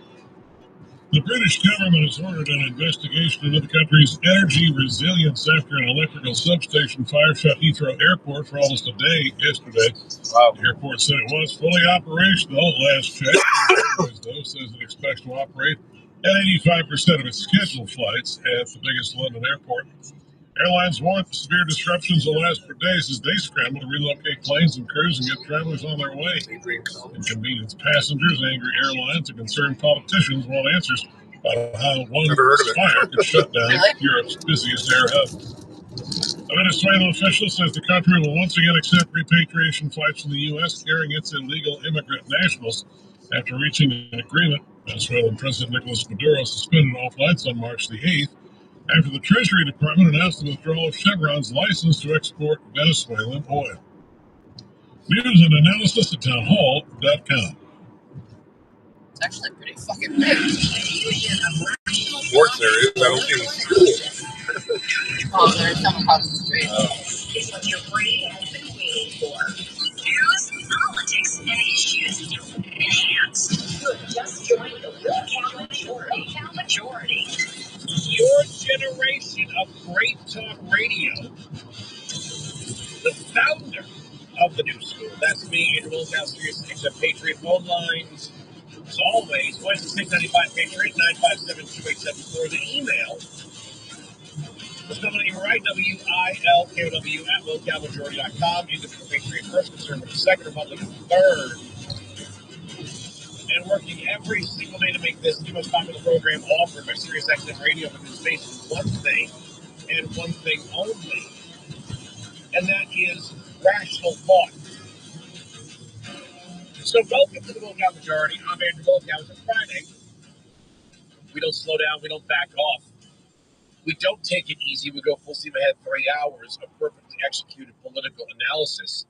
The British government has ordered an investigation into the country's energy resilience after an electrical substation fire shut Heathrow Airport for almost a day yesterday. Wow. The airport said it was fully operational last check. Airways, though, says it expects to operate at 85% of its scheduled flights at the biggest London airport. Airlines warned severe disruptions will last for days as they scramble to relocate planes and crews and get travelers on their way. Inconvenience passengers, angry airlines, and concerned politicians want answers about how one fire could shut down Europe's busiest air hub. A Venezuelan official says the country will once again accept repatriation flights from the U.S. carrying its illegal immigrant nationals after reaching an agreement. Venezuelan President Nicolas Maduro suspended all flights on March the 8th. After the Treasury Department announced the withdrawal of Chevron's license to export Venezuelan oil. News and analysis at townhall.com. It's actually pretty fucking big. Sports areas, I don't think it's cool. Oh, there's some across the street. It's what your brain has been waiting for. News, politics, and issues enhanced. You have just joined the Will Majority. Your generation of great talk radio. The founder of the new school. That's me, Andrew Wilcox, XM Patriot phone lines. As always, voice is 695 Patriot, 957-2874. The email is coming in right, WILKOW at localmajority.com. Individual Patriot first, Conservative second, Republican third. And working every single day to make this the most popular program offered by Sirius XM Radio, but it's based on one thing and one thing only, and that is rational thought. So welcome to the Wilcox Majority. I'm Andrew Wilcox. It's Friday. We don't slow down. We don't back off. We don't take it easy. We go full steam ahead. 3 hours of perfectly executed political analysis.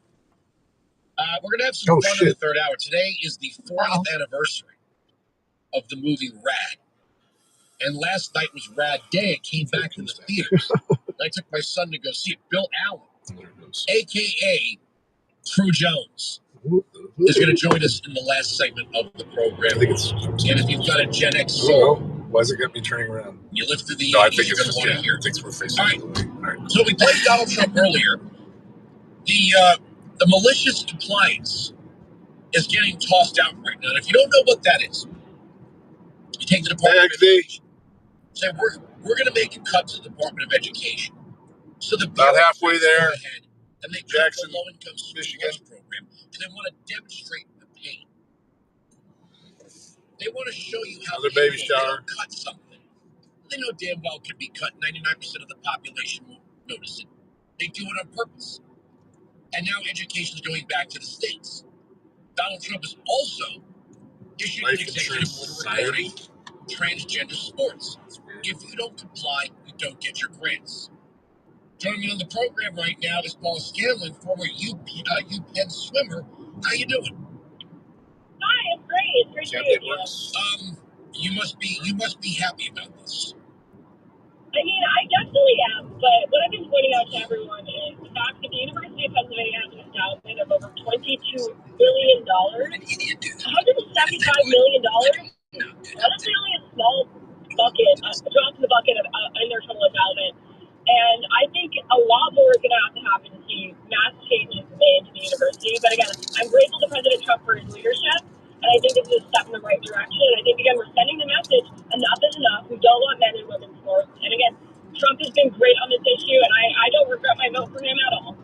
We're going to have some fun in the third hour. Today is the 40th anniversary of the movie Rad. And last night was Rad Day. It came back to the theaters. I took my son to go see it. Bill Allen, a.k.a. True Jones, is going to join us in the last segment of the program. I think it's... And if you've got a Gen X... Why is it going to be turning around? You live through the... No, I think it's just... I think we're facing... All right. So we played Donald Trump earlier. The malicious compliance is getting tossed out right now. And if you don't know what that is, you take the Department of Education. Say, we're going to make a cut to the Department of Education. So the about halfway there, and they Jackson, the low-income Michigan program, and they want to demonstrate the pain. They want to show you how another baby shower. They cut something. They know damn well it can be cut. 99% of the population won't notice it. They do it on purpose. And now education is going back to the states. Donald Trump has also issued an executive order regarding transgender sports. If you don't comply, you don't get your grants. Joining me on the program right now is Paul Scanlon, former UPenn swimmer. How you doing? Hi, I'm great. It's great to meet you. You must be happy about this. I mean, I definitely am, but what I've been pointing out to everyone is the fact that the University of Pennsylvania has an endowment of over $22 billion. $175 million? That is only a small bucket, a drop in the bucket in their total endowment. And I think a lot more is going to have to happen to see mass changes made to the university. But again, I'm grateful to President Trump for his leadership. And I think this is a step in the right direction. And I think, again, we're sending the message, enough is enough. We don't want men and women's sports. And again, Trump has been great on this issue, and I don't regret my vote for him at all.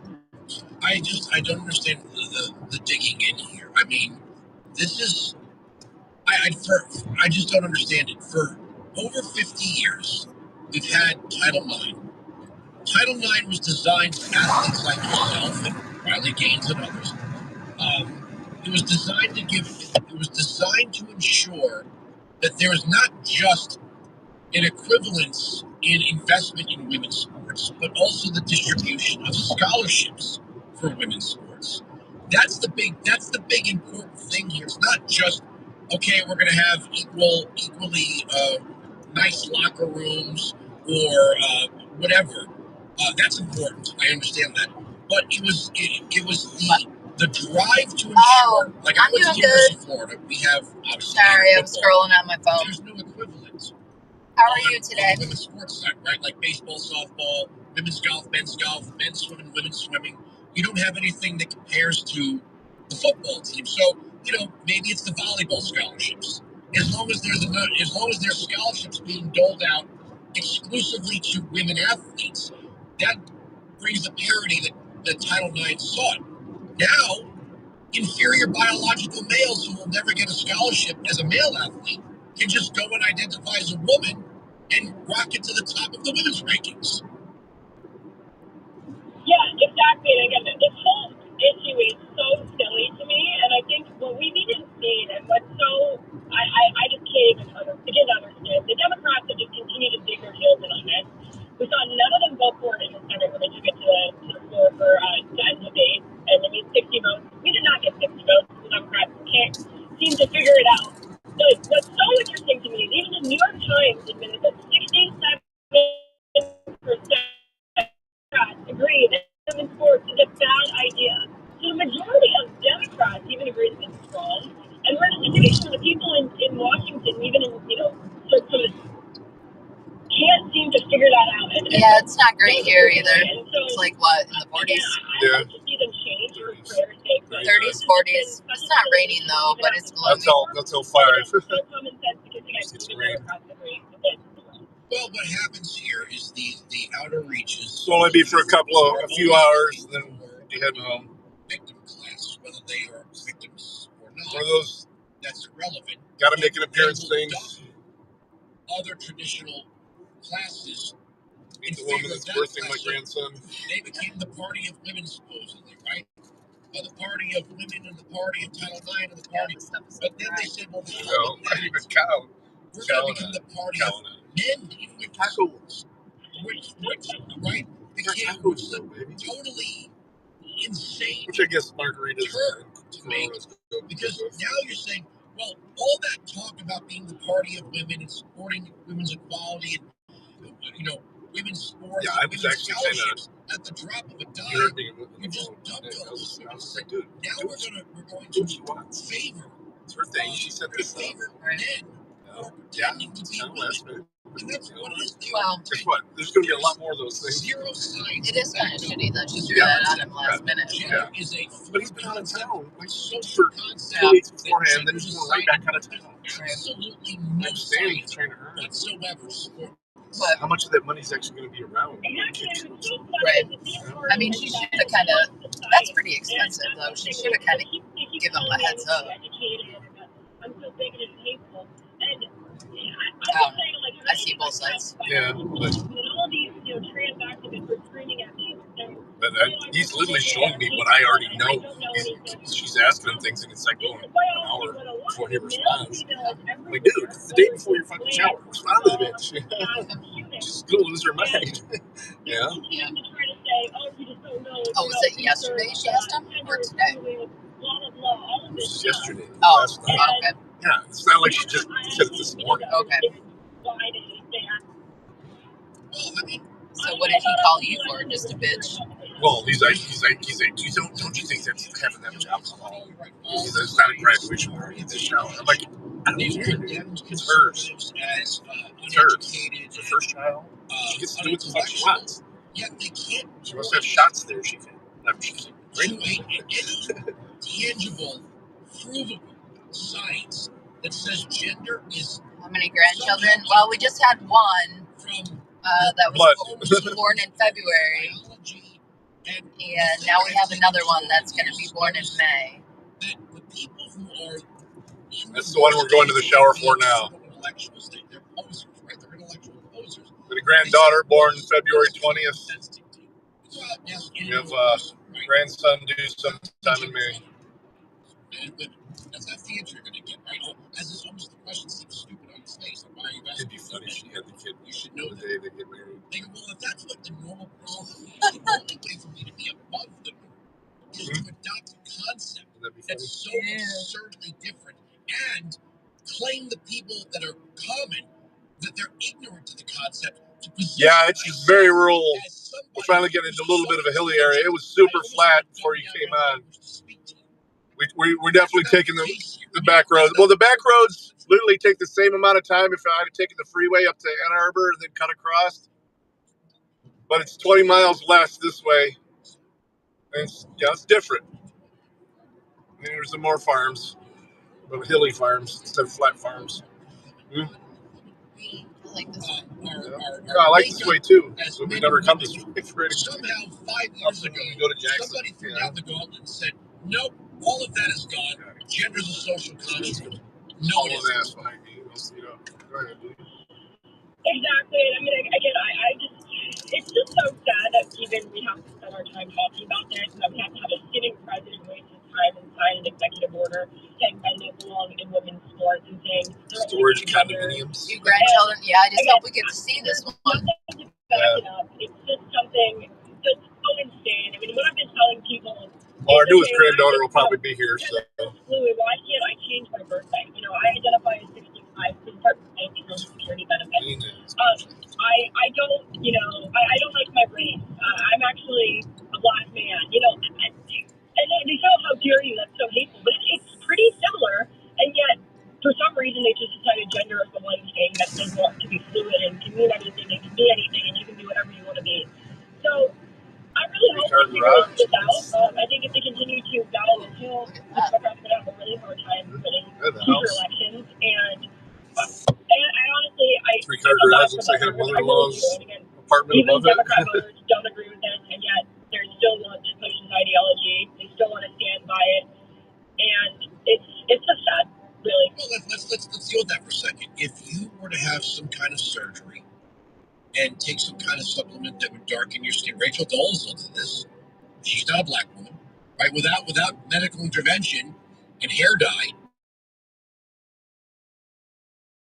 I don't understand the digging in here. I mean, this is... I just don't understand it. For over 50 years, we've had Title IX. Title IX was designed for athletes like yourself and Riley Gaines and others. It was designed to ensure that there is not just an equivalence in investment in women's sports, but also the distribution of scholarships for women's sports. That's the big important thing here. It's not just, okay, we're going to have equally nice locker rooms or whatever. That's important. I understand that, but it was The drive to ensure, like I went to the University of Florida, we have. Sorry, I was scrolling on my phone. There's no equivalent. How are you today? On the women's sports side, right? Like baseball, softball, women's golf, men's swimming, women's swimming. You don't have anything that compares to the football team. So, maybe it's the volleyball scholarships. As long as there's scholarships being doled out exclusively to women athletes, that brings the parity that Title IX sought. Now, inferior biological males who will never get a scholarship as a male athlete can just go and identify as a woman and rocket to the top of the women's rankings. Yeah, exactly. And again, this whole issue is so silly to me, and I think what we need to see, and what's so, I just can't even begin to understand. The Democrats have just continued to dig their heels in on this. We saw none of them vote for it in the Senate when they took it to the floor for end debate, and they need 60 votes. We did not get 60 votes. The Democrats can't seem to figure it out. But what's so interesting to me is even the New York Times admitted that 67% agree that women's sports is a bad idea. So the majority of Democrats even agree that it's wrong. And we're in a situation where the people in Washington, even in, sort of can't seem to figure that out. And it's not great here either. So, it's like what, in the 40s? Yeah. I'd like to see them change for prayer's sake. 30s, 40s. It's not raining though, but it's gloomy. That's all 5. It's rain. Well, what happens here is the outer reaches. So only be for a few hours, and then you head home. Victim class, whether they are victims or not. One of those. That's irrelevant. Got to make an appearance things. Other traditional classes. Meet the woman that's birthing my grandson. They became the party of women, supposedly, right? The party of women and the party of Title IX and the party. But then they said, well, I didn't even count. We're going to become the party of men in which tacos. Right? Became totally insane. Which I guess margaritas to make. Because now you're saying, well, all that talk about being the party of women and supporting women's equality and women's sports, yeah, I was actually scholarships at the drop of a dime. You just dumped all this. Like, dude, now we're going to favor. It's her thing. She said this favor men who are pretending to be women. And that's what it is. Well, guess what? There's going to be a lot more of those things. Zero signs. It is kind of shitty that she threw that on him last minute. Yeah. But he's been out of town like social for 2 weeks beforehand, then he's going right back out of town. Absolutely no sign trying to earn whatsoever. But how much of that money is actually going to be around? Right. I mean, she should have kind of. That's pretty expensive, though. She should have kind of given him a heads up. I see both sides. Yeah, but he's literally showing me what I already know. She's asking him things, and it's like going an hour before he responds. I'm like, dude, it's the day before your fucking shower. Respond to the bitch. She's gonna lose her mind. Yeah. Oh, was it yesterday she asked him, or today? It was yesterday. Oh, last night. Okay. Yeah, it's not like she just said it this morning. Okay. So what did he call you for? Just a bitch? Well, he's like, don't you think that's having that much alcohol? He's like, it's not a graduation party. It's a shower. I'm like, I don't care. It's hers. It's hers. It's her first child. She gets to do what the fuck she wants. Yet they can't. She must have shots there. She can. Tangible, provable science that says gender is. How many grandchildren? Well, we just had one from that was born in February, and now we have another one that's going to be born in May. That the people who are. That's the one we're going to the shower for now. They're posers, right? They're intellectual posers. With a granddaughter born February 20th. We have grandson due sometime in May. That's the answer you're going to get, right? As this almost the question seems stupid on its face. Why are you asking? It'd be funny if she had the kid. You should know the day they get married. Well, if that's what the normal person is, the only way for me to be above the norm is to adopt a concept that's so absurdly different and claim the people that are common that they're ignorant to the concept. Yeah, it's very rural. We're finally getting into a little bit of a hilly area. It was super flat before you came on. We're definitely taking the back roads. Well, the back roads literally take the same amount of time if I had taken the freeway up to Ann Arbor and then cut across. But it's 20 miles less this way. And it's different. And there's some more farms, but hilly farms instead of flat farms. I like this one. I like this way too. So we never come this way. Somehow 5 years ago, Go to Jackson. somebody threw down the gauntlet and said, nope, all of that is gone. Gender's a social construct. No, it isn't. Exactly. And I mean, again, I just, it's just so sad that even we have to spend our time talking about this, and that we have to have a sitting president waste his time and sign an executive order saying men don't belong in women's sports and saying storage condominiums. You grandchildren, yeah, I just hope we get to see this one. Nothing to back it up. It's just something that's so insane. I mean, what I've been telling people. Well, our newest granddaughter will probably be here, so. Fluid. Why can't I change my birthday? You know, I identify as 65 to start paying Social Security benefits. I don't, you know, I don't like my race. I'm actually a black man. You know, and they say, how dare you? That's so hateful. But it's pretty similar, and yet for some reason they just decided gender is the one thing that they want to be fluid and can mean anything and can be anything and you can be whatever you want to be. So I really hope they figure this out. I think if they continue to battle this hill, the Democrats are going to have a really hard time winning future elections. And I honestly, three-car garage looks like a mother-in-law's apartment even above it. Democrat voters don't agree with this, and yet they're still want to push this ideology. They still want to stand by it, and it's just sad, really. Well, let's deal with that for a second. If you were to have some kind of surgery and take some kind of supplement that would darken your skin, Rachel Dolezal did this. She's not a black woman, right? Without medical intervention and hair dye,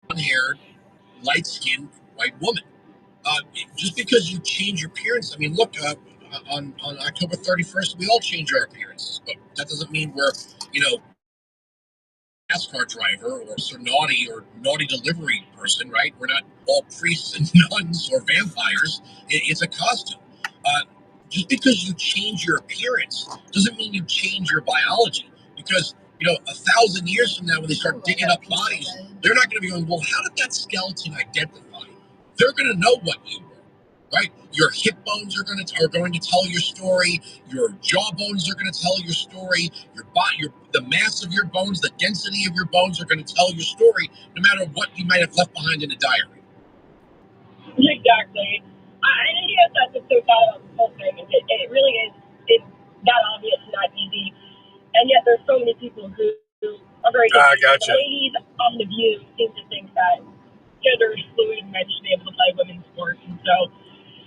blonde-haired, light-skinned white woman. Just because you change your appearance, I mean, look, on October 31st, we all change our appearances, but that doesn't mean we're, you know, NASCAR driver or some naughty delivery person, right? We're not all priests and nuns or vampires. It's a costume. Just because you change your appearance doesn't mean you change your biology. Because, you know, 1,000 years from now, when they start digging up bodies, they're not going to be going, well, how did that skeleton identify? They're going to know what you were. Right, your hip bones are going to tell your story. Your jaw bones are going to tell your story. Your body, the mass of your bones, the density of your bones are going to tell your story, no matter what you might have left behind in a diary. Exactly. I think that's what's so sad about this whole thing. It really is. It's that obvious, not easy, and yet there's so many people who are very. Gotcha. The ladies on The View seem to think that gender is fluid and men should be able to play women's sports, and so.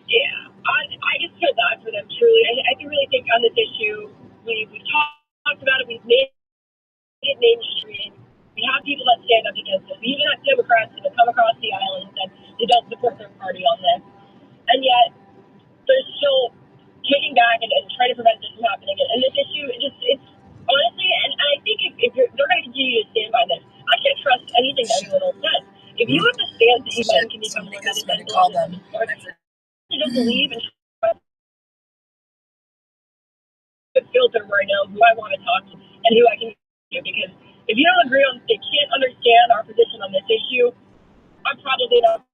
Yeah, I just feel bad for them, truly. I do really think on this issue, we've talked about it, we've made it mainstream. We have people that stand up against it. We even have Democrats that have come across the aisle and said they don't support their party on this. And yet, they're still taking back and trying to prevent this from happening. And this issue, it's honestly, and I think if they're going to continue to stand by this, I can't trust anything that anyone else says. If you have to stand that you men can become one that is then call them. I don't believe and trust the filter where I know who I want to talk to and who I can do. Because if you don't agree on, they can't understand our position on this issue, I'm probably not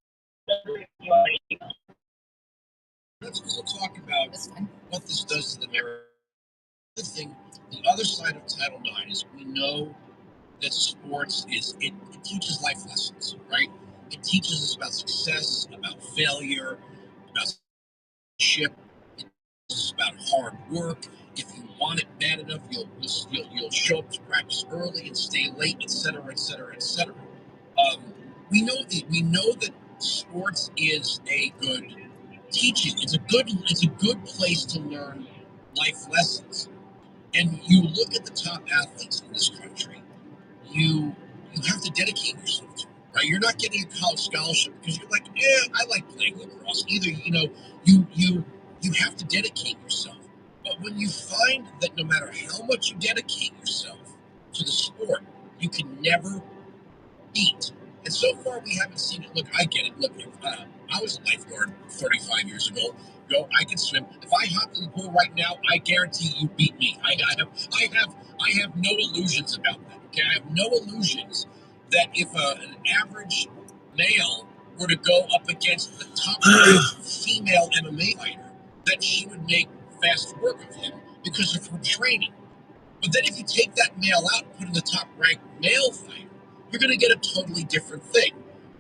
agree with you on it. Let's talk about what this does to the marriage. The other side of Title IX is we know that sports it teaches life lessons, right? It teaches us about success, about failure, about ship. It's about hard work. If you want it bad enough, you'll show up to practice early and stay late, etc., etc., etc. We know that sports is a good teaching. It's a good place to learn life lessons. And you look at the top athletes in this country, you have to dedicate yourself to it, right? You're not getting a college scholarship because you're like, I like playing lacrosse. Either, you have to dedicate yourself. But when you find that no matter how much you dedicate yourself to the sport, you can never beat. And so far, we haven't seen it. Look, I get it. Look, I was a lifeguard 35 years ago. go. I can swim. If I hop in the pool right now, I guarantee you beat me. I have no illusions about that. Okay, I have no illusions that if an average male were to go up against the top-ranked female MMA fighter, that she would make fast work of him because of her training. But then if you take that male out and put in the top-ranked male fighter, you're going to get a totally different thing.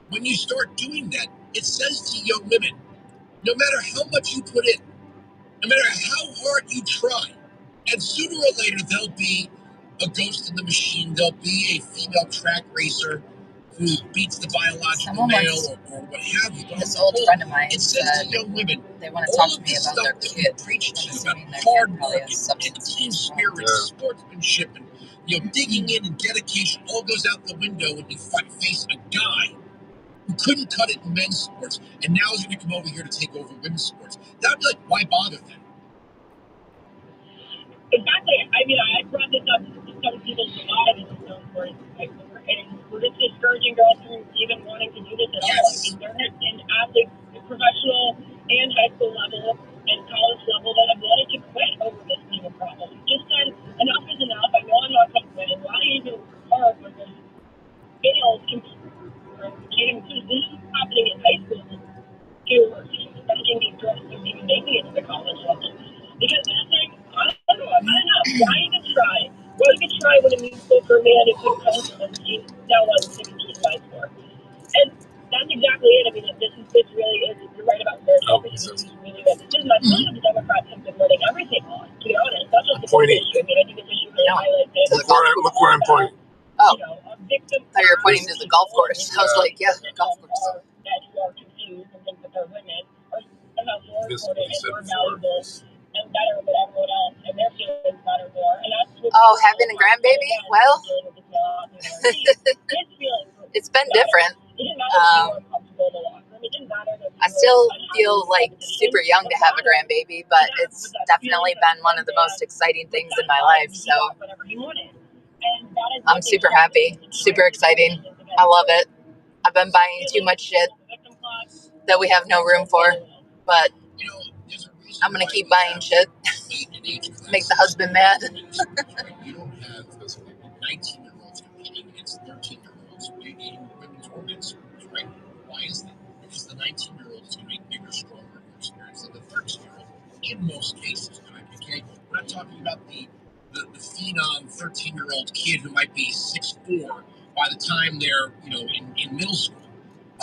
When you start doing that, it says to young women, no matter how much you put in, no matter how hard you try, and sooner or later there'll be a ghost in the machine, there'll be a female track racer who beats the biological male or what have you. This old friend of mine It says said to young women, they want to talk to me about their kid. preach to I'm you about assuming their hard kid probably work has and substance team abuse spirit, problems. sportsmanship, and digging in and dedication all goes out the window when you face a guy who couldn't cut it in men's sports and now is going to come over here to take over women's sports. That would be like, why bother then? Exactly. I mean, I brought this up to some people's lives and we're just discouraging girls from even wanting to do this at all. I mean, there have been athletes, professional and high school level and college level, that have wanted to quit over this being a problem. Just said, enough is enough. I know I'm not going to win. Why even hard when there's males competing? This is happening in high school who are preventing these girls from even making it to the college level. Because they're saying, I don't know, I've had enough. Why even try? Why even try when it means for a man who couldn't come and he's now on 16 by 4? And that's exactly it. I mean, this really is, you're right about marriage. This is really good. This is not something the Democrats have been letting everything on, to be honest. Not just the issue. I mean, I think this issue really highlights it. Look where I'm pointing. Oh, You know, victims. I thought you were pointing to the golf course. I was like, yeah, golf course. That who are confused and think that they're women are somehow more important and more valuable and better than everyone else, and their feelings matter more. And that's what having a grandbaby? Well, it's been different. I still feel like super young to have a grandbaby, but it's definitely been one of the most exciting things in my life. So I'm super happy, super exciting. I love it. I've been buying too much shit that we have no room for, but I'm going to keep buying shit. Make the husband mad. You don't have 19-year-olds competing against 13-year-olds in women's or men's sports, right? Why is that? Because the 19-year-old is going to be bigger, stronger, more experienced than the 13-year-old in most cases. Okay, we're not talking about the phenom 13-year-old kid who might be 6'4" by the time they're in middle school.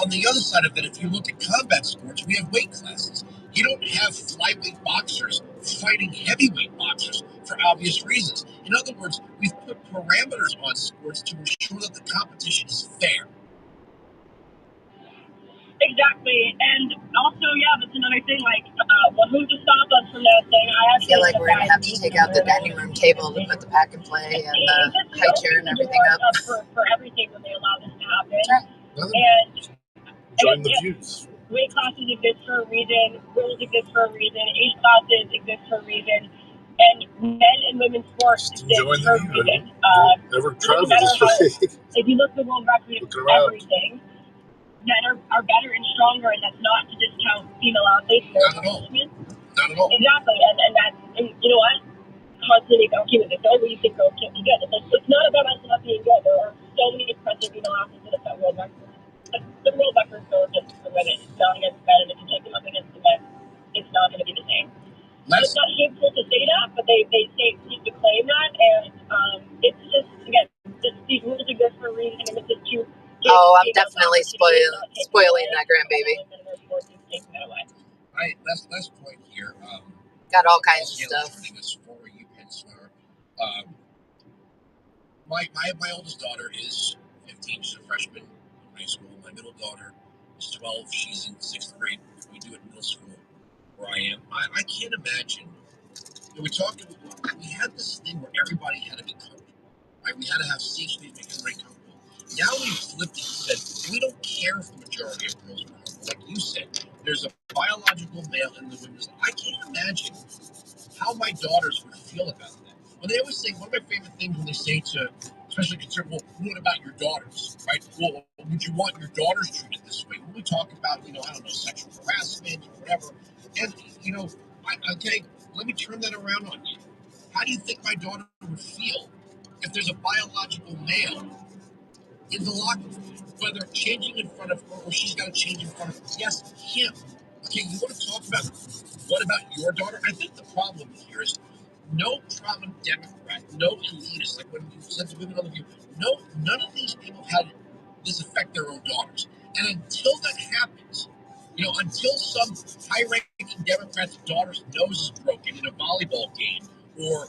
On the other side of it, if you look at combat sports, we have weight classes. You don't have flyweight boxers fighting heavyweight boxers for obvious reasons. In other words, we've put parameters on sports to ensure that the competition is fair. Exactly, and also, that's another thing. Like, well, who's to stop us from that thing? I feel like we're gonna have to take out the dining room table to put the pack and play and the high chair and everything up. For everything when they allow this to happen. Right. Join the views. Weight classes exist for a reason. Rules exist for a reason. Age classes exist for a reason. And men and women's sports exist for a reason. Never no matter how, if you look at the world record of everything, men are better and stronger, and that's not to discount female athletes. Not at all. Not at all. Exactly, and you know what? Constantly talking with this, you think girls can't be good. It's not about us not being good. There are so many impressive female athletes that have set world records. The world records are just for women. It's not against men, and if you take them up against the men, it's not going to be the same. It's not shameful to say that, but they seem to claim that, and it's just, again, these rules exist for a reason, and it's just too. Oh, I'm definitely spoiling that grandbaby. Right, last point here. Got all kinds of stuff. My oldest daughter is 15. She's a freshman in high school. My middle daughter is 12. She's in 6th grade. We do it in middle school where I am. I can't imagine. We had this thing where everybody had to be comfortable. Right? We had to have safe space, make everybody comfortable. Now we've flipped it and said we don't care if the majority of girls are comfortable. Like you said, there's a biological male in the women's. I can't imagine how my daughters would feel about that. When they always say, one of my favorite things when they say to, especially concerned, well, what about your daughters, right? Well, would you want your daughters treated this way? When we talk about, I don't know, sexual harassment or whatever, and Okay, let me turn that around on you. How do you think my daughter would feel if there's a biological male in the locker room, whether changing in front of her or she's got to change in front of, yes, him. Okay, you want to talk about what about your daughter? I think the problem here is no prominent Democrat, no elitist, like when you said to women on the view, none of these people had this affect their own daughters. And until that happens, until some high-ranking Democrat's daughter's nose is broken in a volleyball game, or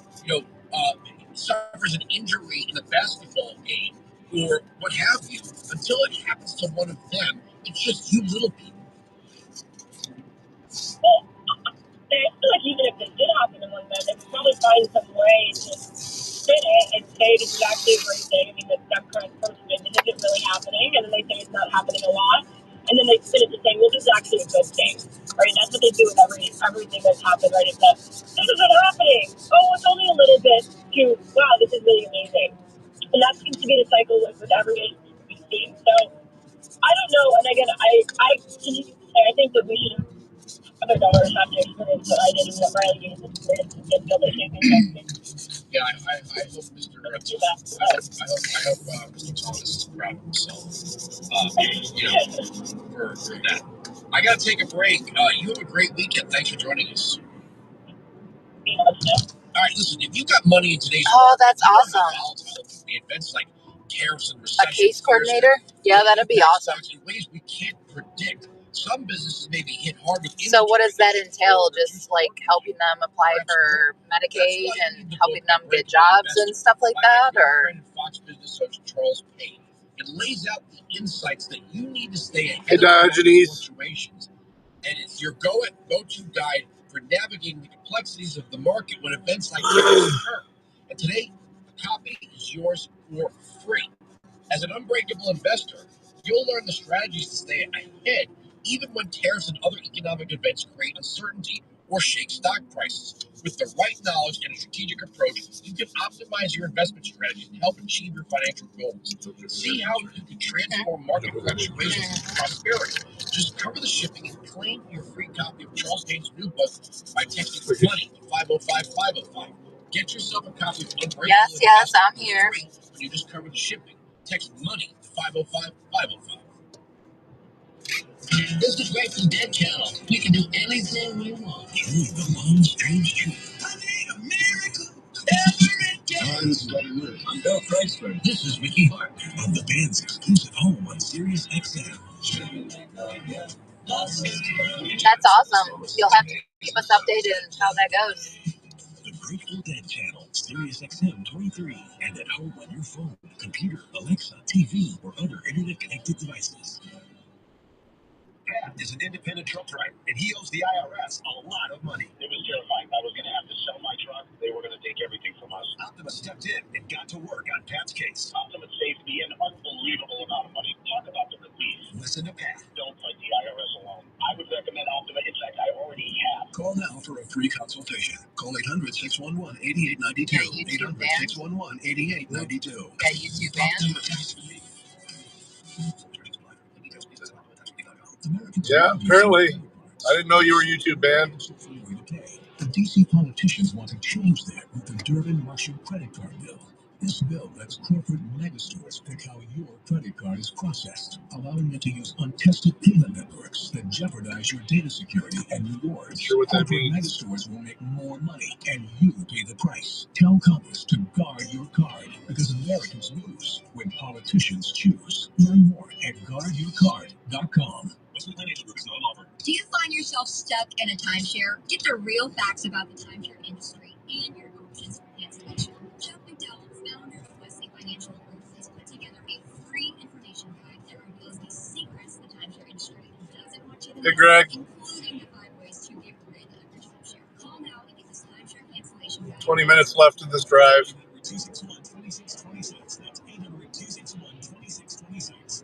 suffers an injury in a basketball game, or what have you, until it happens to one of them, it's just you little people. Well, I feel like even if it did happen to one of them, they would probably find some way to spin it and say it's exactly a great thing. I mean, that current person isn't really happening, and then they say it's not happening a lot, and then they spin it to say, well, this is actually a good thing, right? That's what they do with everything that's happened, right? It's that this isn't happening. Oh, it's only a little bit. To wow, this is really amazing, and that seems to be the cycle with every we've seen. So I don't know, and again, I continue to say I think that we should. Other daughters have to experience what I did and what Riley did experience and get build a championship. Yeah, I hope Mr. I hope Mr. Thomas is proud of himself. For that. I gotta take a break. You have a great weekend. Thanks for joining us. All right, listen. If you got money in today's that's awesome. Volatile, the events like tariffs and recession, a case coordinator? Yeah, that'd be awesome. In ways we can't predict. Some businesses may be hit hard with. So what does that entail? Just like helping them apply for Medicaid and helping them get jobs and stuff like that, or? Fox Business Coach Charles Payne. It lays out the insights that you need to stay ahead Hey, Diogenes. situations, and it's your go-to guide for navigating the complexities of the market when events like this occur. And today, a copy is yours for free. As an unbreakable investor, you'll learn the strategies to stay ahead even when tariffs and other economic events create uncertainty or shake stock prices. With the right knowledge and a strategic approach, you can optimize your investment strategies and help achieve your financial goals. See how you can transform market fluctuations into prosperity. Just cover the shipping and claim your free copy of Charles Payne's new book by texting money to 505-505. Get yourself a copy of Unbreakable. Yes, I'm here. When you just cover the shipping, text money to 505-505. This is Great from Dead Channel. We can do anything we want. Truly the long, strange truth. I need a miracle every day. I'm Bill Craigster. This is Mickey Hart on the band's exclusive home on Sirius XM. That's awesome. You'll have to keep us updated on how that goes. The Grateful Dead Channel, Sirius XM 23, and at home on your phone, computer, Alexa, TV, or other internet-connected devices. Pat is an independent truck driver, and he owes the IRS a lot of money. It was terrifying. I was going to have to sell my truck. They were going to take everything from us. Optima stepped in and got to work on Pat's case. Optima saved me an unbelievable amount of money. Talk about the relief. Listen to Pat. Don't fight the IRS alone. I would recommend Optima. In fact, I already have. Call now for a free consultation. Call 800-611-8892. 800-611-8892. Got YouTube band? Yeah, apparently. I didn't know you were YouTube banned. The DC politicians want to change that with the Durbin-Marshall credit card bill. This bill lets corporate megastores pick how your credit card is processed, allowing you to use untested payment networks that jeopardize your data security and rewards. Sure what that Corporate means. megastores will make more money, and you pay the price. Tell Congress to guard your card, because Americans lose when politicians choose. Learn more at guardyourcard.com. Do you find yourself stuck in a timeshare? Get the real facts about the timeshare industry and your options for cancellation. Chuck McDowell, founder of Wesley Financial Group, has put together a free information guide that reveals the secrets the timeshare industry doesn't want you to know, Hey, Greg. including the 5 ways to get rid of your timeshare. Call now and get this timeshare cancellation guide. 20 minutes left in this drive. 800-261-2626. That's 800-261-2626.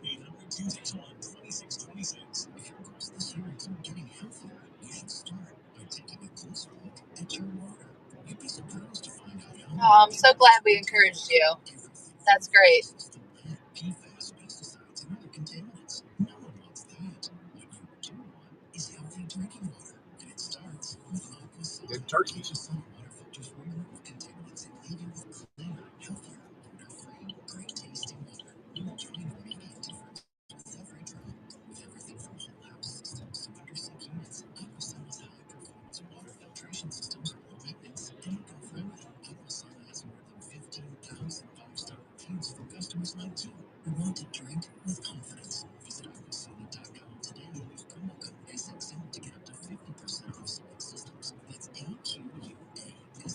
800-261-2626. If your goals this year include getting healthier, you should start by taking a closer look at your water. You'd be surprised to find out how I'm so glad we encouraged you. That's great. PFAS, pesticides, and other contaminants. No one wants that. What you do want is healthy drinking water, and it starts turkey.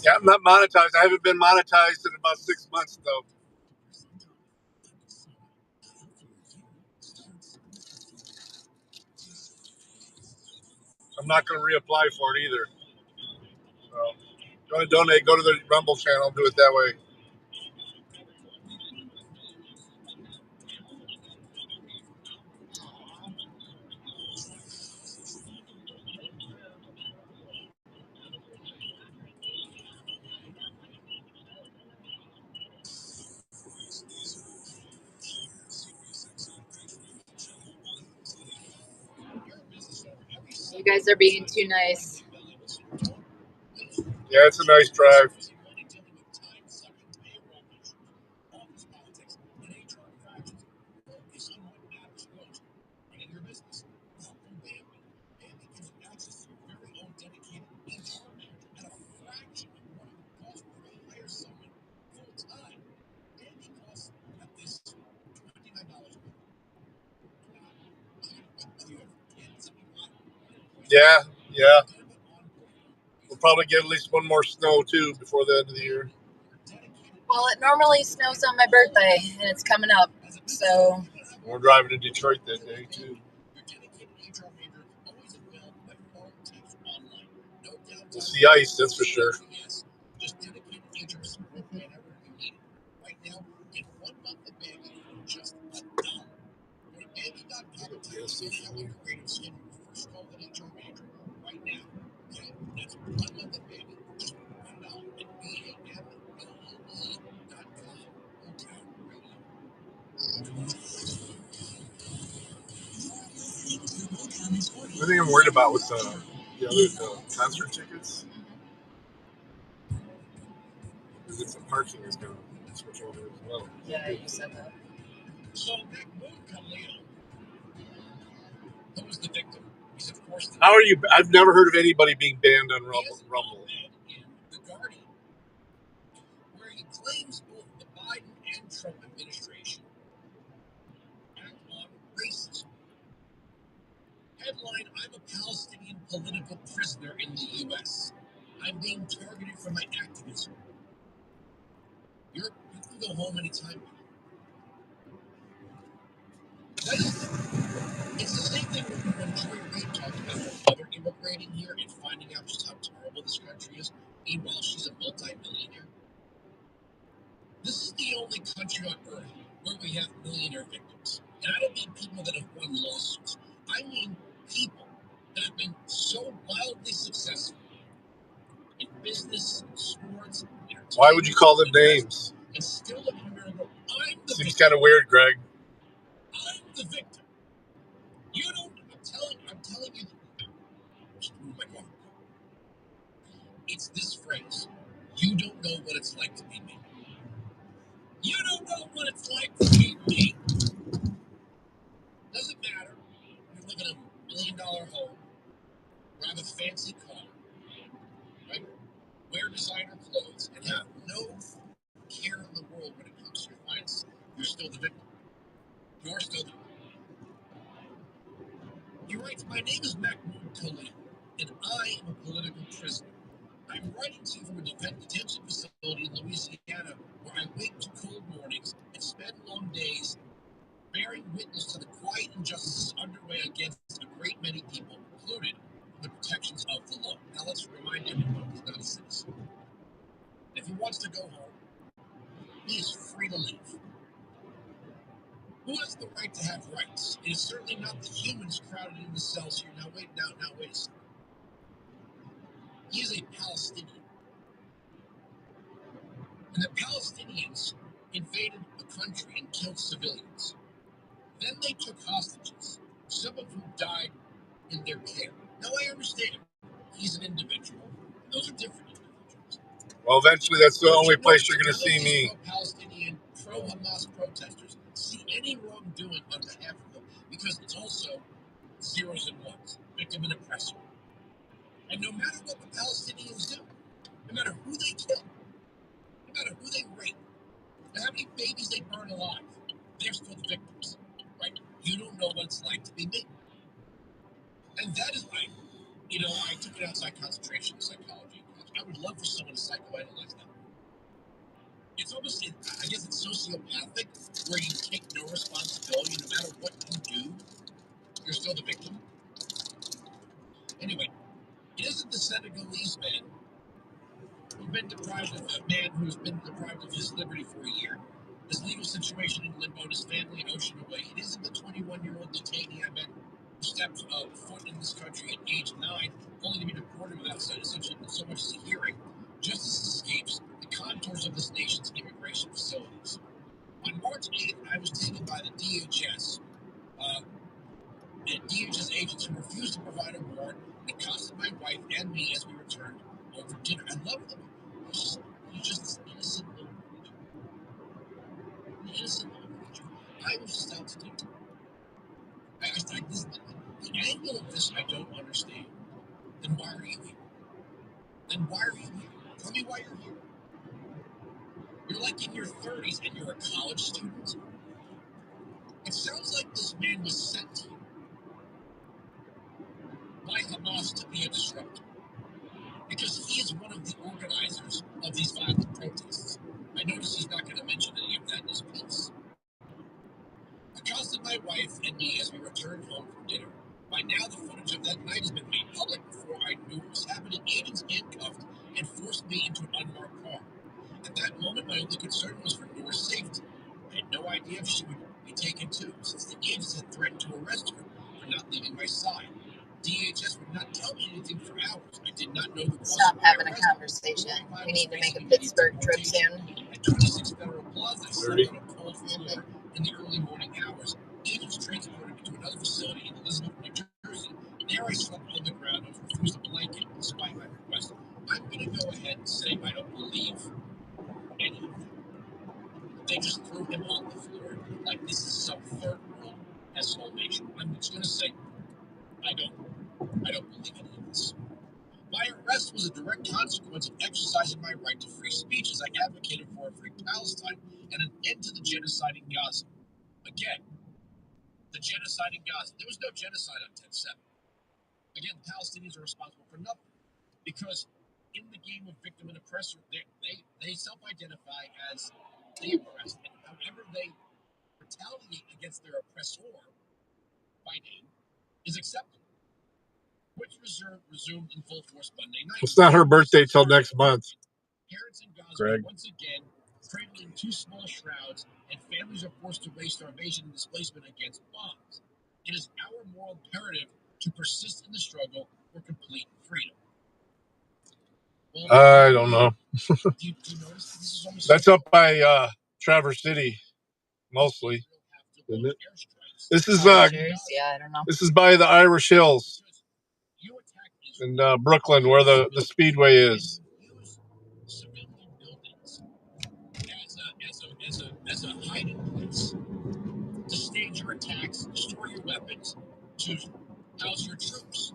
Yeah, I'm not monetized. I haven't been monetized in about 6 months, though. I'm not going to reapply for it either. So, if you want to donate, go to the Rumble channel. Do it that way. You guys are being too nice. Yeah, it's a nice drive. Yeah, yeah. We'll probably get at least one more snow, too, before the end of the year. Well, it normally snows on my birthday, and it's coming up, so... We're driving to Detroit that day, too. We'll see ice, that's for sure. The thing I'm worried about with the other concert tickets is if the parking is going to switch over as well. Yeah, you said that. How are you? I've never heard of anybody being banned on Rumble. Where he claims both the Biden and Trump administration act on racism. Headline: I'm a Palestinian political prisoner in the U.S. I'm being targeted for my activism. You can go home anytime. It's the same thing when Joy Reid talked about her mother immigrating here and finding out just how terrible this country is. Meanwhile, she's a multi-millionaire. This is the only country on earth where we have millionaire victims. And I don't mean people that have won lawsuits. I mean people that have been so wildly successful in business, sports, entertainment. Why would you call them names? And still live in America. I'm the Seems victim. kind of weird, Greg. I'm the victim. You don't. I'm telling you. It's this phrase. You don't know what it's like to be me. You don't know what it's like to be me. Doesn't matter. You live in $1 million home, drive a fancy car, right? Wear designer clothes, and have no care in the world when it comes to your finances. You're still the victim. You're still the victim. He writes, my name is Mahmoud Khalil, and I am a political prisoner. I'm writing to you from a detention facility in Louisiana where I wake to cold mornings and spend long days bearing witness to the quiet injustices underway against a great many people, included the protections of the law. Now let's remind everyone he's not a citizen. If he wants to go home, he is free to leave. Who has the right to have rights? It is certainly not the humans crowded in the cells here. Now wait a second. He is a Palestinian. And the Palestinians invaded the country and killed civilians. Then they took hostages, some of whom died in their care. Now I understand he's an individual. Those are different individuals. Well, eventually, that's the only place you're going to see me. Pro-Palestinian, pro-Hamas protesters see any wrongdoing on behalf of them because it's also zeros and ones, victim and oppressor. And no matter what the Palestinians do, no matter who they kill, no matter who they rape, no how many babies they burn alive, they're still the victims, right? You don't know what it's like to be me. And that is why, I took an outside concentration in psychology. I would love for someone to psychoanalyze that. It's almost, I guess it's sociopathic, where you take no responsibility no matter what you do, you're still the victim. Anyway, it isn't the Senegalese man who's been deprived of his liberty for a year. His legal situation in limbo and his family an ocean away. It isn't the 21-year-old detainee I met who stepped foot in this country at age 9, only to be deported without so much as a hearing. Justice escapes the contours of this nation's immigration facilities. On March 8th, I was taken by the DHS. DHS agents who refused to provide a warrant and accosted my wife and me as we returned home from dinner. I love them. He's just this innocent little creature. An innocent little creature. I was just out to dinner. The angle of this I don't understand. Then why are you here? Tell me why you're here. You're like in your 30s and you're a college student. It sounds like this man was sent to you by Hamas to be a disruptor, because he is one of the organizers of these violent protests. I notice he's not going to mention any of that in his piece. Accosted my wife and me as we returned home from dinner. By now, the footage of that night has been made public. Before I knew what was happening, agents handcuffed and forced me into an unmarked car. At that moment, my only concern was for Noor's safety. I had no idea if she would be taken too, since the agents had threatened to arrest her for not leaving my side. DHS would not tell me anything for hours. I did not know the cause. Stop having a conversation. We need to make a Pittsburgh trip soon. At 26 Federal Plaza, I slept on a cold floor in the early morning hours. Agents transported me to another facility in Elizabeth, New Jersey. There I slept on the ground and was refused a blanket despite my request. I'm going to go ahead and say I don't believe any of them. They just threw him on the floor like this is some third world escalation. I'm just going to say I don't believe any of this. My arrest was a direct consequence of exercising my right to free speech as I advocated for a free Palestine and an end to the genocide in Gaza. Again, the genocide in Gaza. There was no genocide on 10/7. Again, the Palestinians are responsible for nothing because in the game of victim and oppressor, they self-identify as the oppressed. And however they retaliate against their oppressor by name is acceptable. Which resumed in full force Monday night. It's not her birthday till next month. Parents in Gaza once again cradling two small shrouds, and families are forced to waste starvation and displacement against bombs. It is our moral imperative to persist in the struggle for complete freedom. Well, I don't know. do you notice this is almost That's up by Traverse City, mostly, isn't it? This is Yeah, I don't know. This is by the Irish Hills in Brooklyn, where the Speedway is. Civilian buildings as a hiding place to stage your attacks, store your weapons, to house your troops.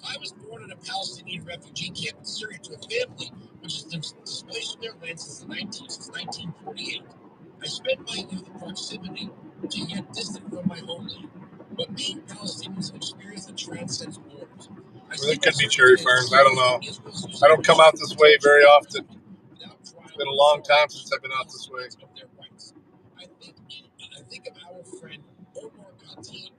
I was born in a Palestinian refugee camp in Syria to a family which has been displaced from their land since 1948. I spent my youth in proximity to yet distant from my homeland. But being Palestinian is an experience that transcends borders. It could be cherry farms. I don't know. I don't come out this way very often. It's been a long time since I've been out this way. I think of our friend Omar Khatib,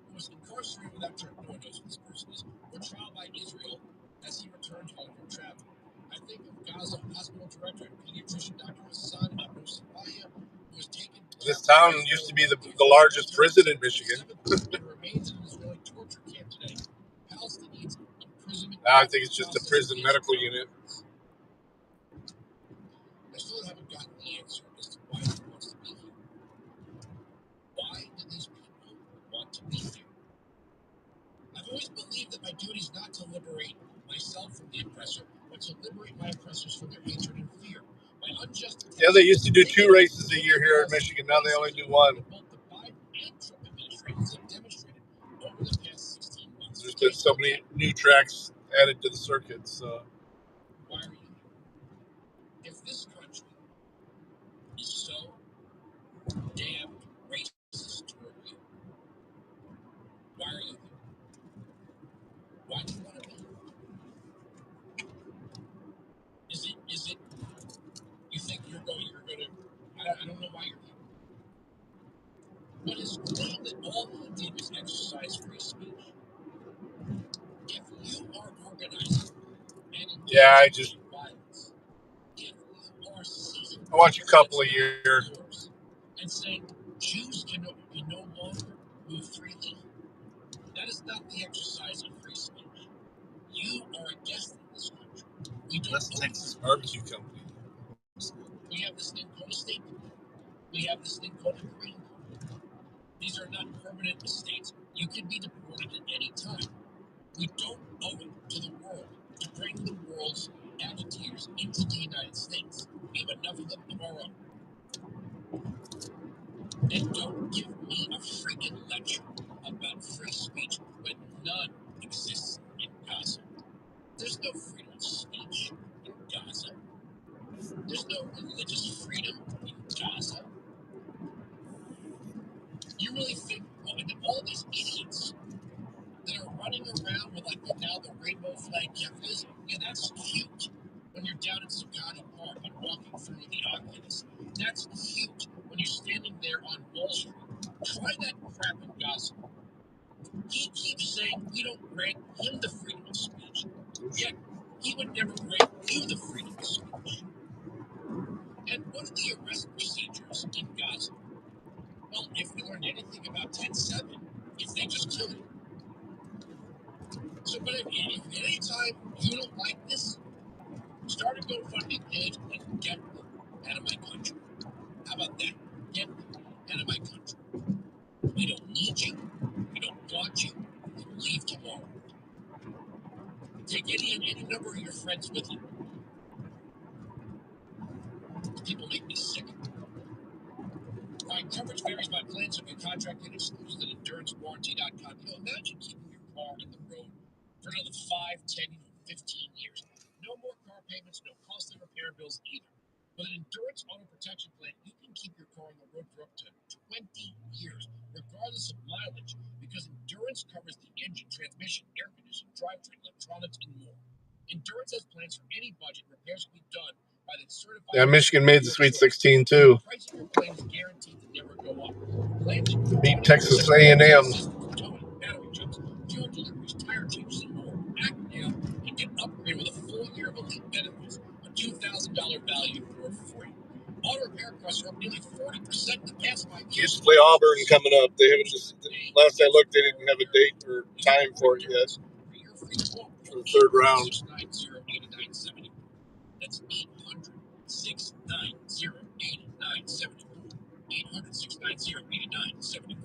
who was incarcerated without trial. No one knows who this person is. For trial by Israel as he returned home from travel. I think of Gaza hospital director and pediatrician Dr. Hassan Abu Sabaya, who was taken. This town used to be the largest prison in Michigan. Remains in an Israeli torture camp today. Palestinians imprisonment. Now I think it's just a prison medical unit. I still haven't gotten the answer as to why he wants to be here. Why do these people want to be here? I've always believed that my duty is not to liberate myself from the oppressor, but to liberate my oppressors from their hatred and fear. My unjust Yeah, they used to do 2 races a year here in Michigan. Now they only do 1. both the Biden and Trump administrations have demonstrated over the past 16 months. There's been so many new tracks added to the circuit. So why are you here? If this country is so damn racist toward you, why are you here? Why do you want to be here? Is it you think you're gonna I don't know why you're here. What is wrong that all he did was exercise free speech? If you are organizing and yeah, engaging in violence, if you are seizing I watch a couple a year. and saying Jews can no longer move freely, that is not the exercise of free speech. You are a guest in this country. We don't That's Texas Barbecue Company. We have this thing called a state. We have this thing called a green card. These are not permanent estates. You can be deported at any time. We don't owe it to the world to bring the world's agitators into the United States. We have enough of them of our own. And don't give me a freaking lecture about free speech when none exists in Gaza. There's no freedom of speech in Gaza. There's no religious freedom in Gaza. You really think all these idiots that are running around with now the rainbow flag cafes, yeah, that's cute when you're down in Zuccotti Park and walking through the Oculus. That's cute when you're standing there on Wall Street. Try that crap in Gaza. He keeps saying we don't grant him the freedom of speech, yet he would never grant you the freedom of speech. And what are the arrest procedures in Gaza? Well, if we learned anything about 10/7, if they just kill you. So, but if any time you don't like this, start a GoFundMe page and get them out of my country. How about that? Get them out of my country. We don't need you. We don't want you. You can leave tomorrow. Take any number of your friends with you. People make me sick. Coverage varies by plan, so if you contract and excludes at endurancewarranty.com. Imagine keeping your car on the road for another 5, 10, 15 years. No more car payments, no costly repair bills either. With an Endurance Auto Protection Plan, you can keep your car on the road for up to 20 years, regardless of mileage, because Endurance covers the engine, transmission, air conditioning, drivetrain, electronics, and more. Endurance has plans for any budget. Repairs can be done by the certified. Yeah, Michigan made the Sweet 16 too. Price of your plan is guaranteed to never go up. Plans Beat Texas A&M. Battery jumps, fuel deliveries, tire changes, and more. Act now and get upgraded with a full year of elite benefits. A $2,000 value for free. Auto repair costs are up nearly 40% in the past 5 years. Kids play Auburn coming up. They haven't just. Last I looked, they didn't have a date or time for it yet. For the 3rd round. 690-8970. That's 800-690-8970. 800-690-8974.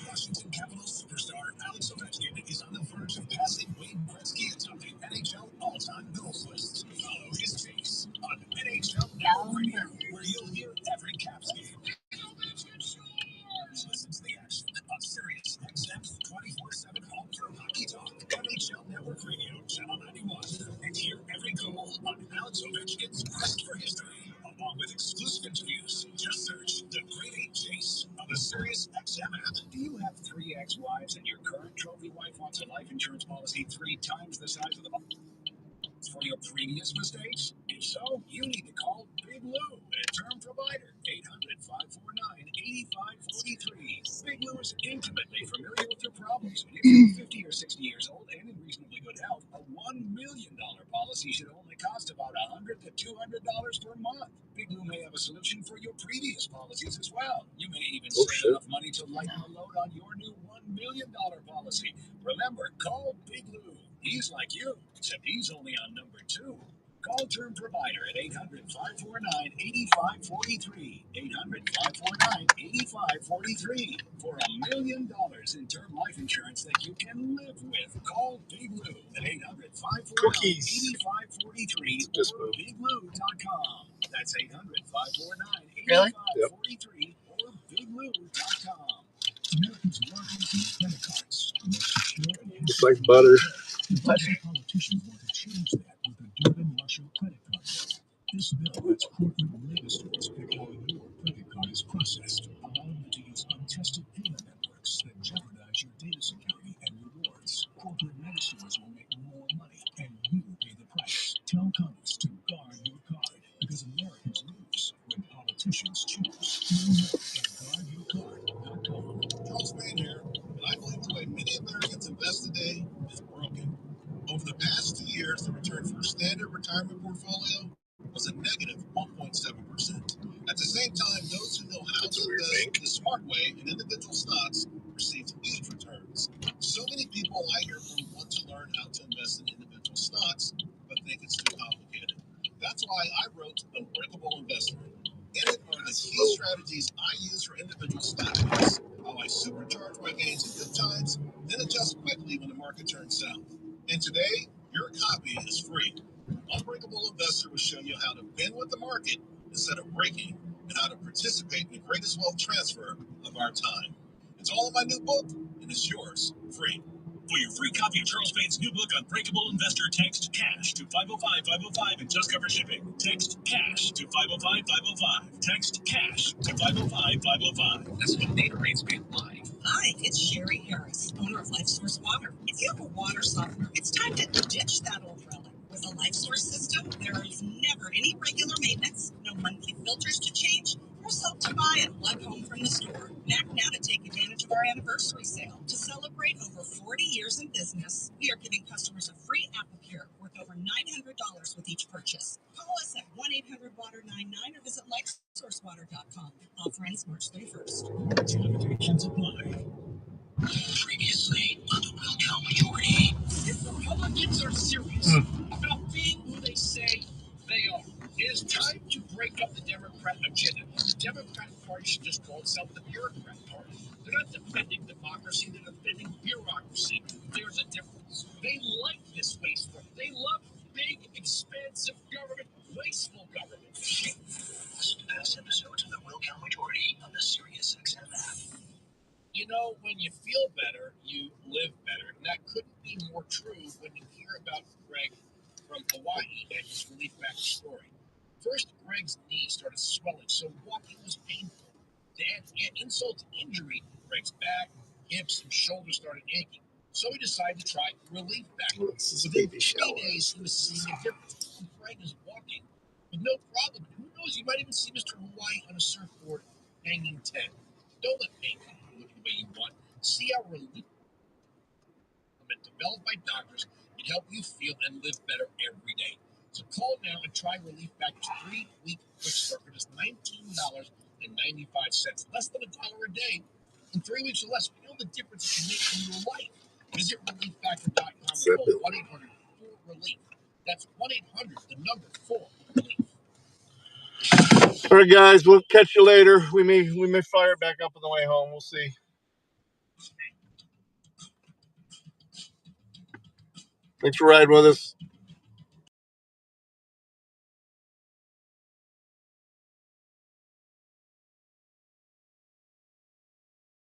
Washington Capitals superstar Alex Ovechkin is on the verge of passing Wayne Gretzky atop the NHL all-time goals list. Follow his chase on NHL Network Radio, where you'll hear every Caps game. Listen to the action on Sirius XM's 24/7 home for hockey talk. NHL Network Radio, Channel 91, and hear every goal on Alex Ovechkin's quest for history, along with exclusive interviews. Just search The Great 8 Chase on the Sirius XM app. Do you have 3 ex-wives and your current trophy wife wants a life insurance policy 3 times the size of the for your previous mistakes? If so, you need to call Big Lou, a term provider, 800-549-8543. Big Lou is intimately familiar with your problems. If you're 50 or 60 years old and in reasonably good health, a $1 million policy should only cost about $100 to $200 per month. Big Lou may have a solution for your previous policies as well. You may even save enough money to lighten the load on your new $1 million policy. Remember, call Big Lou. He's like you, except he's only on number 2. Call Term Provider at 800-549-8543. 8543 for $1 million in term life insurance that you can live with. Call Big Lou at 800-549-8543 or BigLou.com. That's 800-549-8543 or BigLou.com. Americans' largest credit cards. The most secure and It's like butter. Politicians want to change that with the Durbin-Marshall credit card bill. This bill lets corporate mega stores pick how your credit card is processed, allowing you to use untrusted payment networks that jeopardize your data security and rewards. Corporate mega stores will make more money, and you pay the price. Tell Congress to guard your card, because Americans lose when politicians choose. Learn more at guardyourcard.com. Charles Payne here, and I believe the way many Americans invest today is broken. Over the past 2 years, the return for a standard retirement portfolio was a negative 1.7%. At the same time, those who know how to invest the smart way in individual stocks received huge returns. So many people I hear from want to learn how to invest in individual stocks, but think it's too complicated. That's why I wrote Unbreakable Investor. In it are the key strategies I use for individual stock picks, how I supercharge my gains in good times, then adjust quickly when the market turns south. And today, your copy is free. Unbreakable Investor will show you how to bend with the market instead of breaking, and how to participate in the greatest wealth transfer of our time. It's all in my new book, and it's yours free. For your free copy of Charles Payne's new book, Unbreakable Investor, text CASH to 505-505 and just cover shipping. Text CASH to 505-505. Text CASH to 505-505. That's what data rates may apply. Hi, it's Sherry Harris, owner of Life Source Water. If you have a water softener, it's time to ditch that old relic. With a Life Source system, there is never any regular maintenance, no monthly filters to change, or soap to buy and lug home from the store. Act now to take advantage of our anniversary sale. To celebrate over 40 years in business, we are giving customers a free Applicure worth over $900 with each purchase. Call us at 1-800-WATER-99 or visit LifeSourceWater.com. Offer ends March 31st. Limitations apply. Previously on the Will Count Majority. If Republicans are serious about being who they say they are, it is time to break up the Democrat agenda. The Democrat Party should just call itself the Bureaucrat Party. They're not defending democracy, they're defending bureaucracy. There's a difference. They like this wasteful. They love big, expansive government, wasteful government. Listen to past episodes of the Will Count Majority on the SiriusXM app. You know, when you feel better, you live better. And that couldn't be more true when you hear about Greg from Hawaii and his relief back story. First, Greg's knee started swelling, so walking was painful. To add insult to injury, Greg's back, hips, and shoulders started aching. So he decided to try relief back. Within 3 days, he was seeing a difference. Greg is walking with no problem. Who knows, you might even see Mr. Hawaii on a surfboard hanging 10. Don't let pain come look the way you want. See how relief developed by doctors can help you feel and live better every day. So call now and try Relief Back's 3-week quick start for just $19.95, less than $1 a day. In 3 weeks or less, feel the difference it can make in your life. Visit reliefbacker.com and call 1-800-4-RELIEF. That's 1-800-4-RELIEF. All right, guys, we'll catch you later. We may fire it back up on the way home. We'll see. Thanks for riding with us.